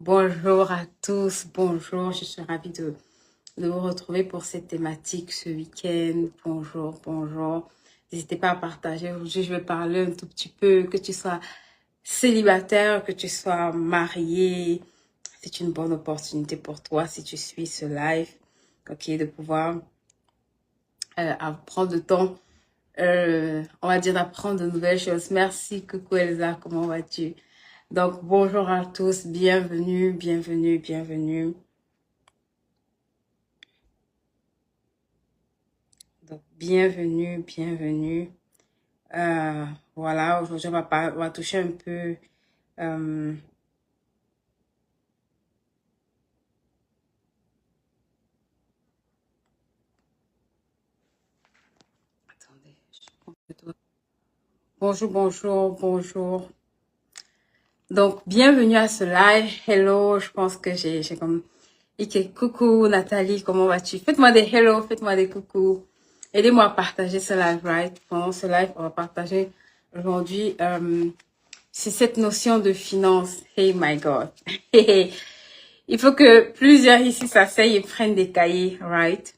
Bonjour à tous, bonjour, je suis ravie de vous retrouver pour cette thématique ce week-end. Bonjour, bonjour. N'hésitez pas à partager. Aujourd'hui, je vais parler un tout petit peu, que tu sois célibataire, que tu sois marié. C'est une bonne opportunité pour toi si tu suis ce live, ok, de pouvoir prendre le temps, on va dire, d'apprendre de nouvelles choses. Merci, coucou Elsa, comment vas-tu? Donc, bonjour à tous, bienvenue, bienvenue, bienvenue. Donc, bienvenue, bienvenue. Voilà, aujourd'hui, on va toucher un peu... euh, attendez. Bonjour, bonjour, bonjour. Donc, bienvenue à ce live. Hello, je pense que j'ai comme... Ok, coucou Nathalie, comment vas-tu? Faites-moi des hello, faites-moi des coucou. Aidez-moi à partager ce live, right? Pendant ce live, on va partager aujourd'hui... c'est cette notion de finance. Hey my God. Il faut que plusieurs ici s'asseyent et prennent des cahiers, right?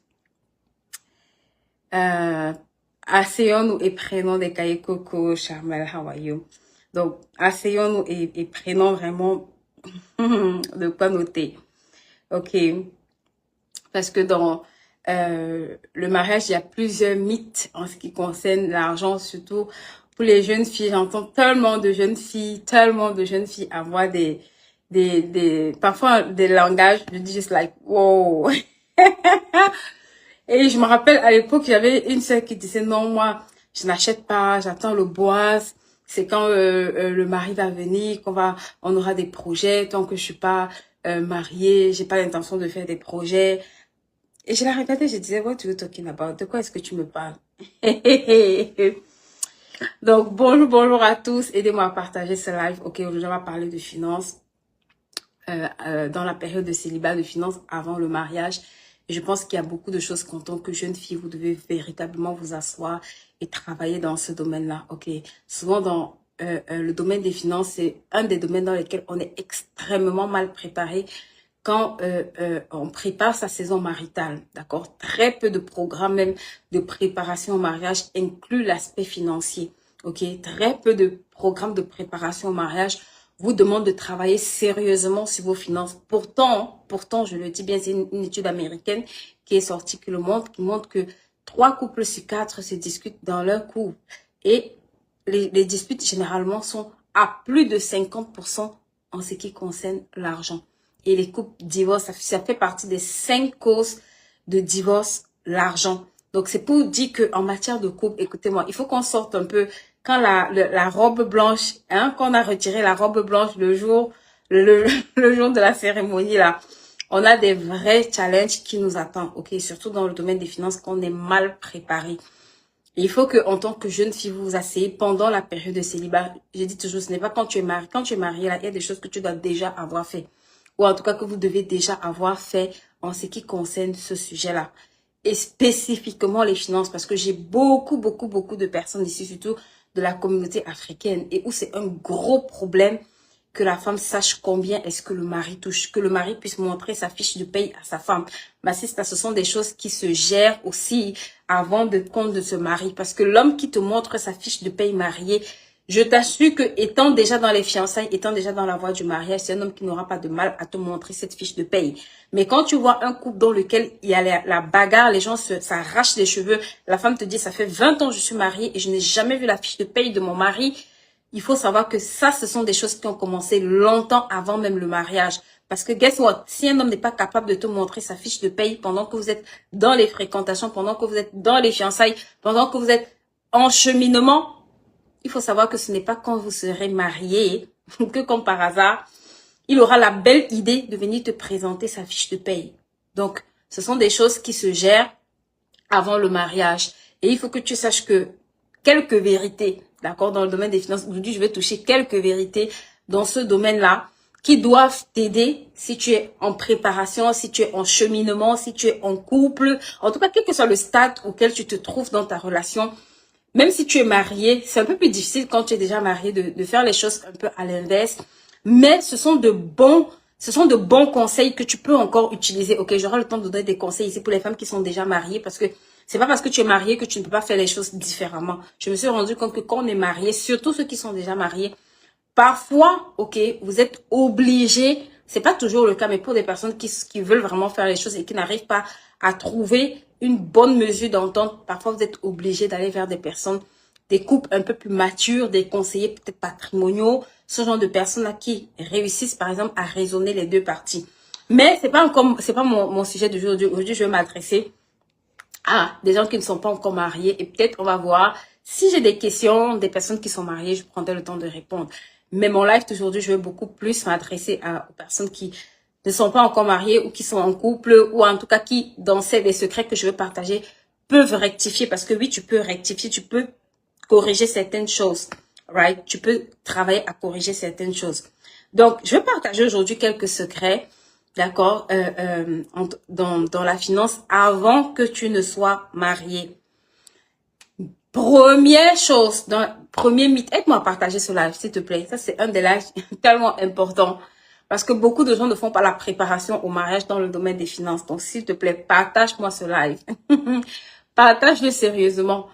Asseyons-nous et prenons des cahiers. Coco, Charmel, how are you? Donc, asseyons-nous et prenons vraiment de quoi noter. Ok. Parce que dans le mariage, il y a plusieurs mythes en ce qui concerne l'argent, surtout pour les jeunes filles. J'entends tellement de jeunes filles avoir parfois des langages, je dis juste like, wow. Et je me rappelle à l'époque, il y avait une sœur qui disait non, moi, je n'achète pas, j'attends le bois. C'est quand le mari va venir on aura des projets. Tant que je suis pas mariée, j'ai pas l'intention de faire des projets. Et je la regardais, je disais, what are you talking about? De quoi est-ce que tu me parles? Donc, bonjour à tous. Aidez-moi à partager ce live. Ok, aujourd'hui, on va parler de finances. Dans la période de célibat, de finances avant le mariage. Et je pense qu'il y a beaucoup de choses qu'en tant que jeune fille, vous devez véritablement vous asseoir et travailler dans ce domaine-là. Ok, souvent dans le domaine des finances, c'est un des domaines dans lesquels on est extrêmement mal préparé quand on prépare sa saison maritale, d'accord? Très peu de programmes même de préparation au mariage incluent l'aspect financier, ok? Très peu de programmes de préparation au mariage vous demandent de travailler sérieusement sur vos finances. Pourtant, je le dis bien, c'est une étude américaine qui est sortie qui montre que 3 couples sur 4 se discutent dans leur couple. Et les disputes généralement sont à plus de 50% en ce qui concerne l'argent. Et les couples divorcent, ça fait partie des 5 causes de divorce, l'argent. Donc, c'est pour dire qu'en matière de couple, écoutez-moi, il faut qu'on sorte un peu quand la robe blanche, hein, quand on a retiré la robe blanche le jour de la cérémonie, là, on a des vrais challenges qui nous attendent, ok, surtout dans le domaine des finances, qu'on est mal préparé. Il faut que, en tant que jeune fille, vous vous asseyez pendant la période de célibat. Je dis toujours, ce n'est pas quand tu es marié. Quand tu es marié, là, il y a des choses que tu dois déjà avoir fait. Ou en tout cas, que vous devez déjà avoir fait en ce qui concerne ce sujet-là. Et spécifiquement les finances, parce que j'ai beaucoup de personnes ici, surtout de la communauté africaine, et où c'est un gros problème que la femme sache combien est-ce que le mari touche, que le mari puisse montrer sa fiche de paye à sa femme. Mais ça, ce sont des choses qui se gèrent aussi avant de compte de se marier. Parce que l'homme qui te montre sa fiche de paye mariée, je t'assure que étant déjà dans les fiançailles, étant déjà dans la voie du mariage, c'est un homme qui n'aura pas de mal à te montrer cette fiche de paye. Mais quand tu vois un couple dans lequel il y a la bagarre, les gens s'arrachent les cheveux, la femme te dit, ça fait 20 ans que je suis mariée et je n'ai jamais vu la fiche de paye de mon mari. Il faut savoir que ça, ce sont des choses qui ont commencé longtemps avant même le mariage. Parce que guess what? Si un homme n'est pas capable de te montrer sa fiche de paye pendant que vous êtes dans les fréquentations, pendant que vous êtes dans les fiançailles, pendant que vous êtes en cheminement, il faut savoir que ce n'est pas quand vous serez marié que comme par hasard, il aura la belle idée de venir te présenter sa fiche de paye. Donc, ce sont des choses qui se gèrent avant le mariage. Et il faut que tu saches que quelques vérités, d'accord, dans le domaine des finances, aujourd'hui, je vais toucher quelques vérités dans ce domaine-là qui doivent t'aider si tu es en préparation, si tu es en cheminement, si tu es en couple, en tout cas, quel que soit le stade auquel tu te trouves dans ta relation. Même si tu es marié, c'est un peu plus difficile quand tu es déjà marié de faire les choses un peu à l'inverse. Mais ce sont de bons Ce sont de bons conseils que tu peux encore utiliser. Ok, j'aurai le temps de donner des conseils ici pour les femmes qui sont déjà mariées parce que c'est pas parce que tu es mariée que tu ne peux pas faire les choses différemment. Je me suis rendu compte que quand on est marié, surtout ceux qui sont déjà mariés, parfois, ok, vous êtes obligés, c'est pas toujours le cas, mais pour des personnes qui veulent vraiment faire les choses et qui n'arrivent pas à trouver une bonne mesure d'entente, parfois vous êtes obligés d'aller vers des personnes, des couples un peu plus matures, des conseillers peut-être patrimoniaux, ce genre de personnes-là qui réussissent par exemple à raisonner les deux parties. Mais c'est pas mon sujet d'aujourd'hui. Aujourd'hui, je vais m'adresser à des gens qui ne sont pas encore mariés et peut-être on va voir si j'ai des questions des personnes qui sont mariées, je prendrai le temps de répondre. Mais mon live d'aujourd'hui, je vais beaucoup plus m'adresser aux personnes qui ne sont pas encore mariées ou qui sont en couple ou en tout cas qui, dans des secrets que je veux partager, peuvent rectifier parce que oui, tu peux rectifier, tu peux corriger certaines choses, right? Tu peux travailler à corriger certaines choses. Donc, je vais partager aujourd'hui quelques secrets, d'accord, dans la finance avant que tu ne sois marié. Première chose, premier mythe, aide-moi à partager ce live, s'il te plaît. Ça, c'est un des lives tellement important parce que beaucoup de gens ne font pas la préparation au mariage dans le domaine des finances. Donc, s'il te plaît, partage-moi ce live. Partage-le sérieusement.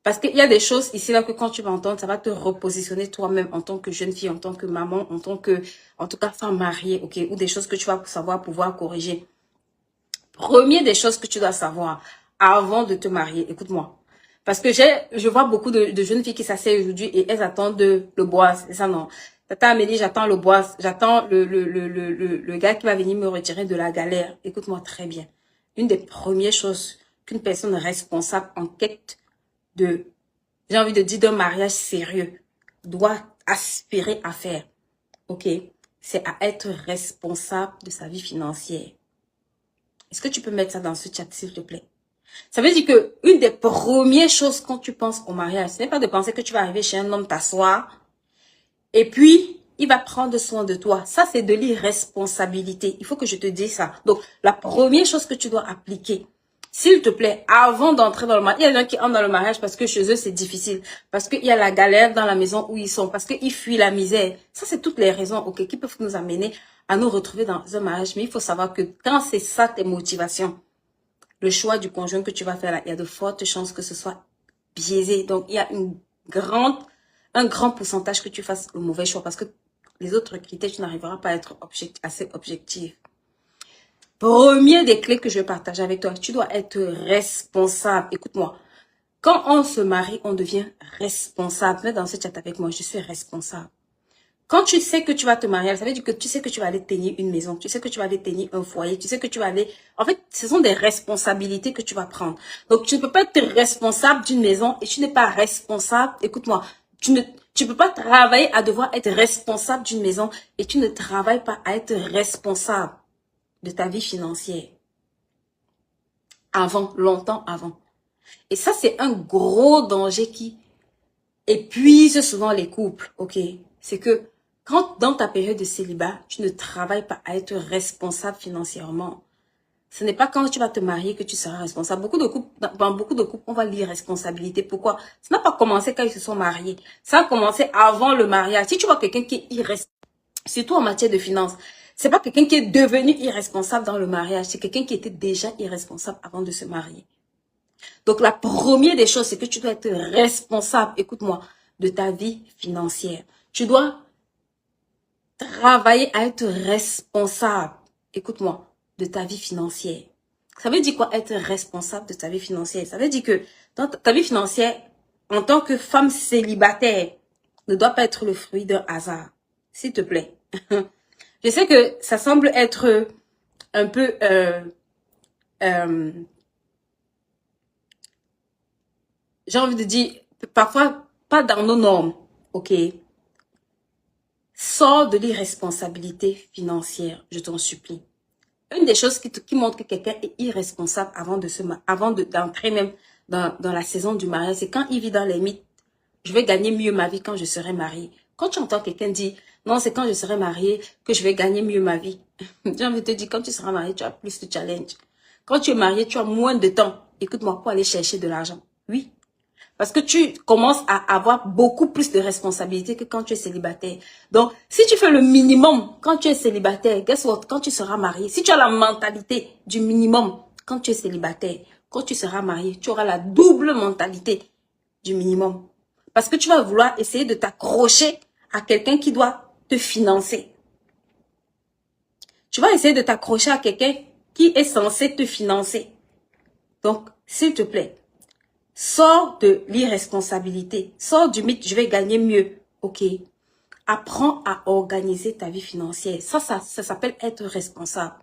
Parce qu'il y a des choses ici là que quand tu vas entendre, ça va te repositionner toi-même en tant que jeune fille, en tant que maman, en tant que, en tout cas, femme mariée, ok, ou des choses que tu vas savoir pouvoir corriger. Premier des choses que tu dois savoir avant de te marier, écoute-moi. Parce que je vois beaucoup de jeunes filles qui s'asseyent aujourd'hui et elles attendent le bois. C'est ça, non. Tata Amélie, j'attends le bois. J'attends le gars qui va venir me retirer de la galère. Écoute-moi très bien. Une des premières choses qu'une personne responsable en quête de, j'ai envie de dire, d'un mariage sérieux doit aspirer à faire, ok, c'est à être responsable de sa vie financière. Est-ce que tu peux mettre ça dans ce chat, s'il te plaît? Ça veut dire que une des premières choses quand tu penses au mariage, ce n'est pas de penser que tu vas arriver chez un homme, t'asseoir, et puis il va prendre soin de toi. Ça, c'est de l'irresponsabilité. Il faut que je te dise ça. Donc, la première chose que tu dois appliquer, s'il te plaît, avant d'entrer dans le mariage, il y a des gens qui entrent dans le mariage parce que chez eux, c'est difficile. Parce qu'il y a la galère dans la maison où ils sont. Parce qu'ils fuient la misère. Ça, c'est toutes les raisons, ok, qui peuvent nous amener à nous retrouver dans un mariage. Mais il faut savoir que quand c'est ça tes motivations, le choix du conjoint que tu vas faire là, il y a de fortes chances que ce soit biaisé. Donc, il y a un grand pourcentage que tu fasses le mauvais choix parce que les autres critères, tu n'arriveras pas à être assez objectif. Premier des clés que je vais partager avec toi, tu dois être responsable. Écoute-moi, quand on se marie, on devient responsable. Mets dans ce chat avec moi, je suis responsable. Quand tu sais que tu vas te marier, ça veut dire que tu sais que tu vas aller tenir une maison, tu sais que tu vas aller tenir un foyer, tu sais que tu vas aller... En fait, ce sont des responsabilités que tu vas prendre. Donc, tu ne peux pas être responsable d'une maison et tu n'es pas responsable. Écoute-moi, tu peux pas travailler à devoir être responsable d'une maison et tu ne travailles pas à être responsable de ta vie financière. Avant, longtemps avant. Et ça, c'est un gros danger qui épuise souvent les couples, ok? C'est que quand dans ta période de célibat, tu ne travailles pas à être responsable financièrement, ce n'est pas quand tu vas te marier que tu seras responsable. Dans beaucoup de couples, on va lire responsabilité. Pourquoi? Ça n'a pas commencé quand ils se sont mariés. Ça a commencé avant le mariage. Si tu vois quelqu'un qui est irresponsable, surtout en matière de finances, c'est pas quelqu'un qui est devenu irresponsable dans le mariage. C'est quelqu'un qui était déjà irresponsable avant de se marier. Donc, la première des choses, c'est que tu dois être responsable, écoute-moi, de ta vie financière. Tu dois travailler à être responsable, écoute-moi, de ta vie financière. Ça veut dire quoi, être responsable de ta vie financière? Ça veut dire que dans ta vie financière, en tant que femme célibataire, ne doit pas être le fruit d'un hasard. S'il te plaît. Je sais que ça semble être un peu... j'ai envie de dire, parfois, pas dans nos normes, ok? Sors de l'irresponsabilité financière, je t'en supplie. Une des choses qui montre que quelqu'un est irresponsable avant d'entrer même dans la saison du mariage, c'est quand il vit dans les mythes. Je vais gagner mieux ma vie quand je serai mariée. Quand tu entends quelqu'un dire, non, c'est quand je serai mariée que je vais gagner mieux ma vie. J'ai envie de te dire, quand tu seras mariée, tu as plus de challenge. Quand tu es mariée, tu as moins de temps. Écoute-moi, pour aller chercher de l'argent. Oui. Parce que tu commences à avoir beaucoup plus de responsabilités que quand tu es célibataire. Donc, si tu fais le minimum quand tu es célibataire, guess what? Quand tu seras marié, si tu as la mentalité du minimum quand tu es célibataire, quand tu seras marié, tu auras la double mentalité du minimum. Parce que tu vas vouloir essayer de t'accrocher à quelqu'un qui doit te financer. Tu vas essayer de t'accrocher à quelqu'un qui est censé te financer. Donc, s'il te plaît, sors de l'irresponsabilité. Sors du mythe, je vais gagner mieux. Ok. Apprends à organiser ta vie financière. Ça s'appelle être responsable.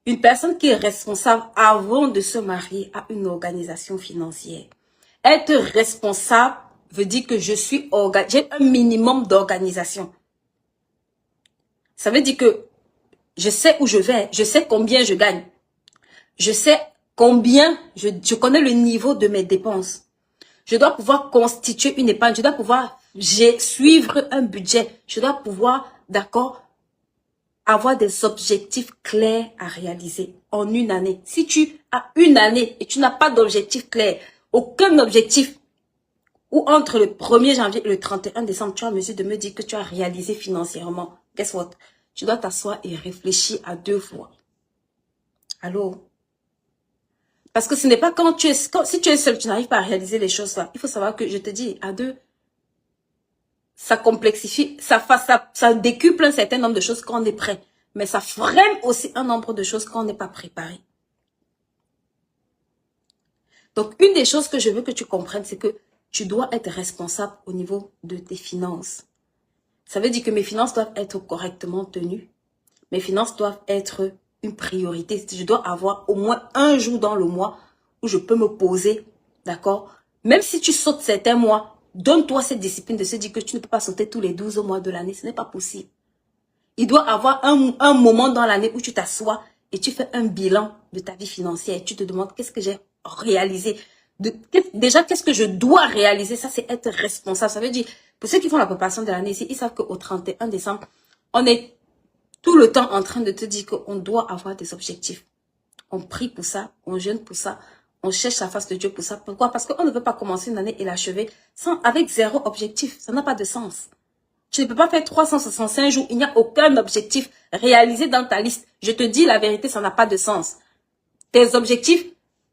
Une personne qui est responsable avant de se marier a une organisation financière. Être responsable veut dire que j'ai un minimum d'organisation. Ça veut dire que je sais où je vais, je sais combien je gagne. Je sais combien, je connais le niveau de mes dépenses. Je dois pouvoir constituer une épargne, je dois pouvoir suivre un budget, je dois pouvoir, d'accord, avoir des objectifs clairs à réaliser en une année. Si tu as une année et tu n'as pas d'objectif clair, aucun objectif, ou entre le 1er janvier et le 31 décembre, tu es en mesure de me dire que tu as réalisé financièrement, guess what? Tu dois t'asseoir et réfléchir à 2 fois. Allô? Parce que ce n'est pas si tu es seul, tu n'arrives pas à réaliser les choses là. Il faut savoir que je te dis, à 2, ça complexifie, ça décuple un certain nombre de choses quand on est prêt. Mais ça freine aussi un nombre de choses quand on n'est pas préparé. Donc, une des choses que je veux que tu comprennes, c'est que tu dois être responsable au niveau de tes finances. Ça veut dire que mes finances doivent être correctement tenues. Mes finances doivent être une priorité. Je dois avoir au moins un jour dans le mois où je peux me poser, d'accord? Même si tu sautes certains mois, donne-toi cette discipline de se dire que tu ne peux pas sauter tous les 12 mois de l'année. Ce n'est pas possible. Il doit avoir un moment dans l'année où tu t'assois et tu fais un bilan de ta vie financière. Tu te demandes qu'est-ce que j'ai réalisé. Déjà, qu'est-ce que je dois réaliser? Ça, c'est être responsable. Ça veut dire, pour ceux qui font la préparation de l'année ici, ils savent qu'au 31 décembre, on est tout le temps en train de te dire qu'on doit avoir des objectifs. On prie pour ça, on jeûne pour ça, on cherche la face de Dieu pour ça. Pourquoi? Parce qu'on ne veut pas commencer une année et l'achever avec 0 objectif. Ça n'a pas de sens. Tu ne peux pas faire 365 jours, il n'y a aucun objectif réalisé dans ta liste. Je te dis la vérité, ça n'a pas de sens. Tes objectifs,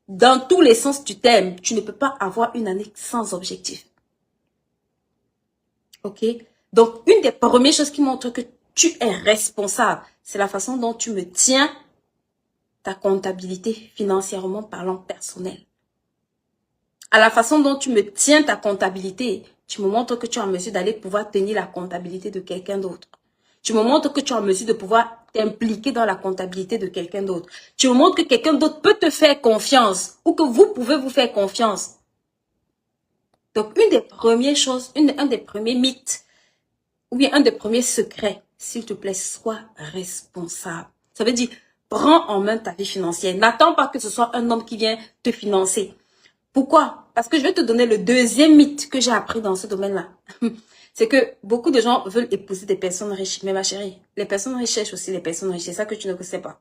dans tous les sens du terme, tu ne peux pas avoir une année sans objectif. Ok? Donc, une des premières choses qui montre que tu es responsable, c'est la façon dont tu me tiens ta comptabilité financièrement parlant personnelle. À la façon dont tu me tiens ta comptabilité, tu me montres que tu es en mesure d'aller pouvoir tenir la comptabilité de quelqu'un d'autre. Tu me montres que tu es en mesure de pouvoir t'impliquer dans la comptabilité de quelqu'un d'autre. Tu me montres que quelqu'un d'autre peut te faire confiance ou que vous pouvez vous faire confiance. Donc, une des premières choses, un des premiers mythes ou bien un des premiers secrets, s'il te plaît, sois responsable. Ça veut dire, prends en main ta vie financière. N'attends pas que ce soit un homme qui vient te financer. Pourquoi? Parce que je vais te donner le deuxième mythe que j'ai appris dans ce domaine-là. C'est que beaucoup de gens veulent épouser des personnes riches. Mais ma chérie, les personnes riches cherchent aussi les personnes riches. C'est ça que tu ne sais pas.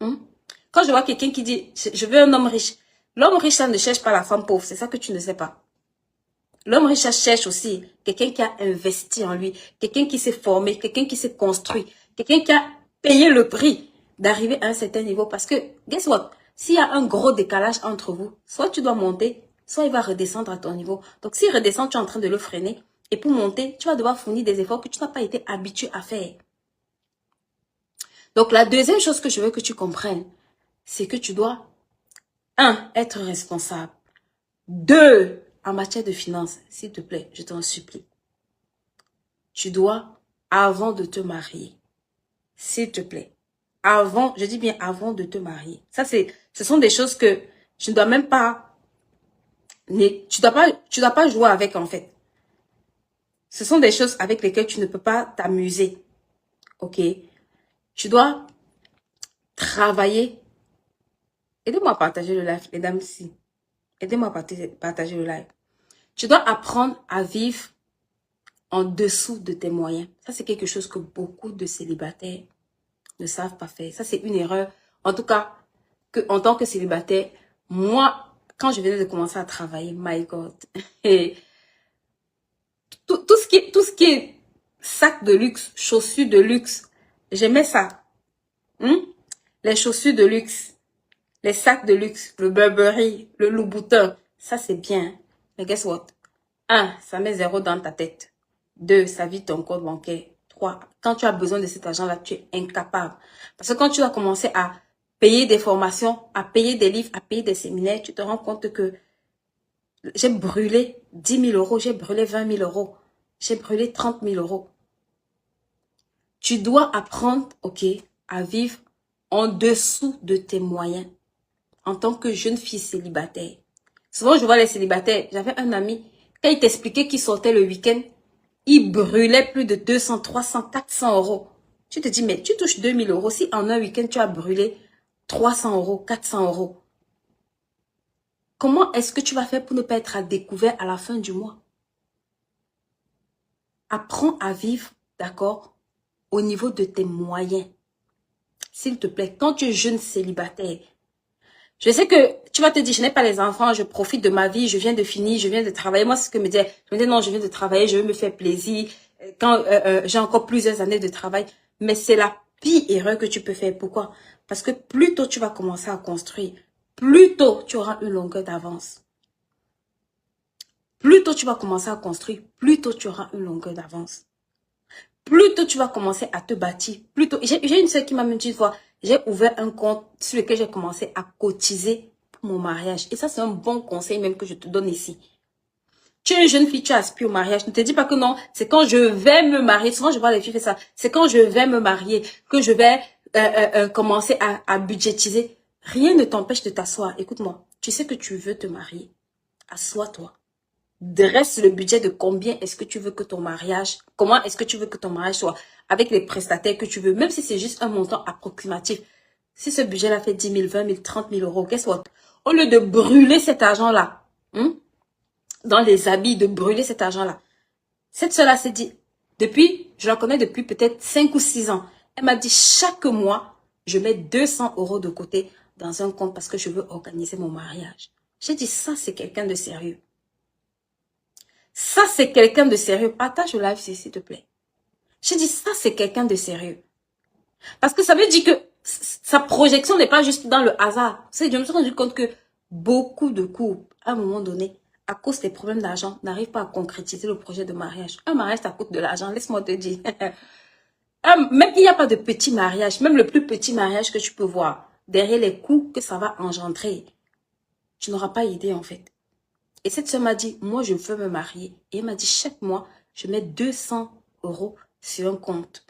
Quand je vois quelqu'un qui dit, je veux un homme riche. L'homme riche, ça ne cherche pas la femme pauvre. C'est ça que tu ne sais pas. L'homme riche cherche aussi quelqu'un qui a investi en lui. Quelqu'un qui s'est formé. Quelqu'un qui s'est construit. Quelqu'un qui a payé le prix d'arriver à un certain niveau. Parce que, guess what? S'il y a un gros décalage entre vous, soit tu dois monter, soit il va redescendre à ton niveau. Donc, s'il redescend, tu es en train de le freiner. Et pour monter, tu vas devoir fournir des efforts que tu n'as pas été habitué à faire. Donc, la deuxième chose que je veux que tu comprennes, c'est que tu dois, 1, être responsable. 2, en matière de finances, s'il te plaît, je t'en supplie. Tu dois, avant de te marier, s'il te plaît, avant, je dis bien avant de te marier. Ça, ce sont des choses que je ne dois même pas, tu dois pas jouer avec en fait. Ce sont des choses avec lesquelles tu ne peux pas t'amuser. Ok? Tu dois travailler. Aidez-moi à partager le live, les dames ici. Aidez-moi à partager le live. Tu dois apprendre à vivre en dessous de tes moyens. Ça, c'est quelque chose que beaucoup de célibataires ne savent pas faire. Ça, c'est une erreur. En tout cas, en tant que célibataire, moi, quand je venais de commencer à travailler, my God. Et tout ce qui est sac de luxe, chaussures de luxe, j'aimais ça. Les chaussures de luxe, les sacs de luxe, le Burberry, le Louboutin, ça c'est bien. Mais guess what? 1, ça met 0 dans ta tête. 2, ça vide ton compte bancaire. 3, quand tu as besoin de cet argent-là, tu es incapable. Parce que quand tu as commencé à payer des formations, à payer des livres, à payer des séminaires, tu te rends compte que j'ai brûlé 10 000 euros, j'ai brûlé 20 000 euros, j'ai brûlé 30 000 euros. Tu dois apprendre, ok, à vivre en dessous de tes moyens en tant que jeune fille célibataire. Souvent, je vois les célibataires. J'avais un ami, quand il t'expliquait qu'il sortait le week-end, il brûlait plus de 200, 300, 400 euros. Tu te dis, mais tu touches 2 000 euros. Si en un week-end, tu as brûlé 300 euros, 400 euros, comment est-ce que tu vas faire pour ne pas être à découvert à la fin du mois? Apprends à vivre, d'accord, au niveau de tes moyens. S'il te plaît, quand tu es jeune célibataire, je sais que tu vas te dire, je n'ai pas les enfants, je profite de ma vie, je viens de finir, je viens de travailler. Moi, c'est ce que me disais. Je me disais, non, je viens de travailler, je veux me faire plaisir. Quand j'ai encore plusieurs années de travail. Mais c'est la pire erreur que tu peux faire. Pourquoi? Parce que plus tôt tu vas commencer à construire, plus tôt tu auras une longueur d'avance. Plus tôt tu vas commencer à construire, plus tôt tu auras une longueur d'avance. Plus tôt tu vas commencer à te bâtir, plus tôt. J'ai une soeur qui m'a même dit une fois, j'ai ouvert un compte sur lequel j'ai commencé à cotiser pour mon mariage. Et ça, c'est un bon conseil même que je te donne ici. Tu es une jeune fille, tu aspires au mariage. Ne te dis pas que non, c'est quand je vais me marier. Souvent, je vois les filles faire ça. C'est quand je vais me marier que je vais commencer à budgétiser. Rien ne t'empêche de t'asseoir. Écoute-moi, tu sais que tu veux te marier. Assois-toi. Dresse le budget de combien est-ce que tu veux que ton mariage, comment est-ce que tu veux que ton mariage soit avec les prestataires que tu veux, même si c'est juste un montant approximatif. Si ce budget-là fait 10 000, 20 000, 30 000 euros, qu'est-ce que au lieu de brûler cet argent-là, dans les habits, de brûler cet argent-là, cette soeur-là s'est dit, je la connais depuis peut-être 5 ou 6 ans, elle m'a dit chaque mois, je mets 200 euros de côté dans un compte parce que je veux organiser mon mariage. J'ai dit, ça c'est quelqu'un de sérieux. Ça, c'est quelqu'un de sérieux. Partage le live, s'il te plaît. J'ai dit, ça, c'est quelqu'un de sérieux. Parce que ça veut dire que sa projection n'est pas juste dans le hasard. Je me suis rendu compte que beaucoup de couples, à un moment donné, à cause des problèmes d'argent, n'arrivent pas à concrétiser le projet de mariage. Un mariage, ça coûte de l'argent, laisse-moi te dire. Même il n'y a pas de petit mariage, même le plus petit mariage que tu peux voir, derrière les coûts que ça va engendrer, tu n'auras pas idée en fait. Et cette soeur m'a dit, moi, je veux me marier. Et elle m'a dit, chaque mois, je mets 200 euros sur un compte.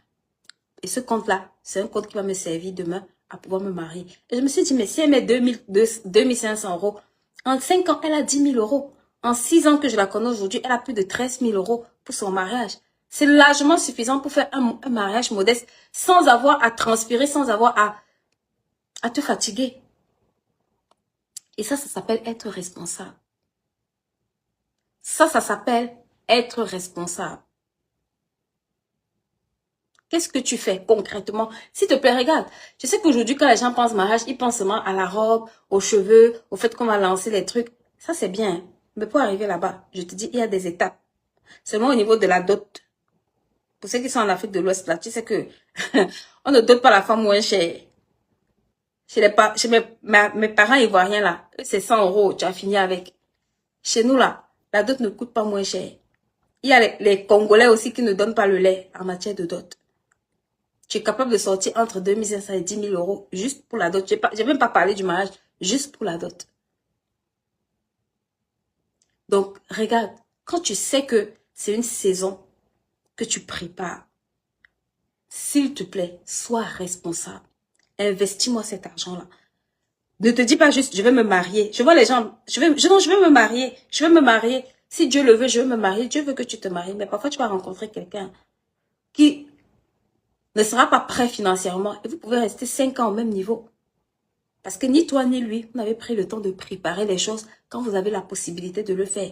Et ce compte-là, c'est un compte qui va me servir demain à pouvoir me marier. Et je me suis dit, mais si elle met 2500 euros, en 5 ans, elle a 10 000 euros. En 6 ans que je la connais aujourd'hui, elle a plus de 13 000 euros pour son mariage. C'est largement suffisant pour faire un mariage modeste sans avoir à transpirer, sans avoir à te fatiguer. Et ça s'appelle être responsable. Ça s'appelle être responsable. Qu'est-ce que tu fais concrètement? S'il te plaît, regarde. Je sais qu'aujourd'hui, quand les gens pensent mariage, ils pensent seulement à la robe, aux cheveux, au fait qu'on va lancer les trucs. Ça, c'est bien. Mais pour arriver là-bas, je te dis, il y a des étapes. Seulement au niveau de la dot. Pour ceux qui sont en Afrique de l'Ouest, là, tu sais que on ne dote pas la femme moins chère. Chez mes parents ivoiriens, là, c'est 100 euros, tu as fini avec. Chez nous, là, la dot ne coûte pas moins cher. Il y a les Congolais aussi qui ne donnent pas le lait en matière de dot. Tu es capable de sortir entre 2 500 et 10 000 euros juste pour la dot. Je n'ai même pas parlé du mariage, juste pour la dot. Donc, regarde, quand tu sais que c'est une saison que tu prépares, s'il te plaît, sois responsable. Investis-moi cet argent-là. Ne te dis pas juste, je vais me marier. Je vois les gens, je vais me marier. Je vais me marier. Si Dieu le veut, je veux me marier. Dieu veut que tu te maries. Mais parfois, tu vas rencontrer quelqu'un qui ne sera pas prêt financièrement. Et vous pouvez rester 5 ans au même niveau. Parce que ni toi ni lui, vous n'avez pris le temps de préparer les choses quand vous avez la possibilité de le faire.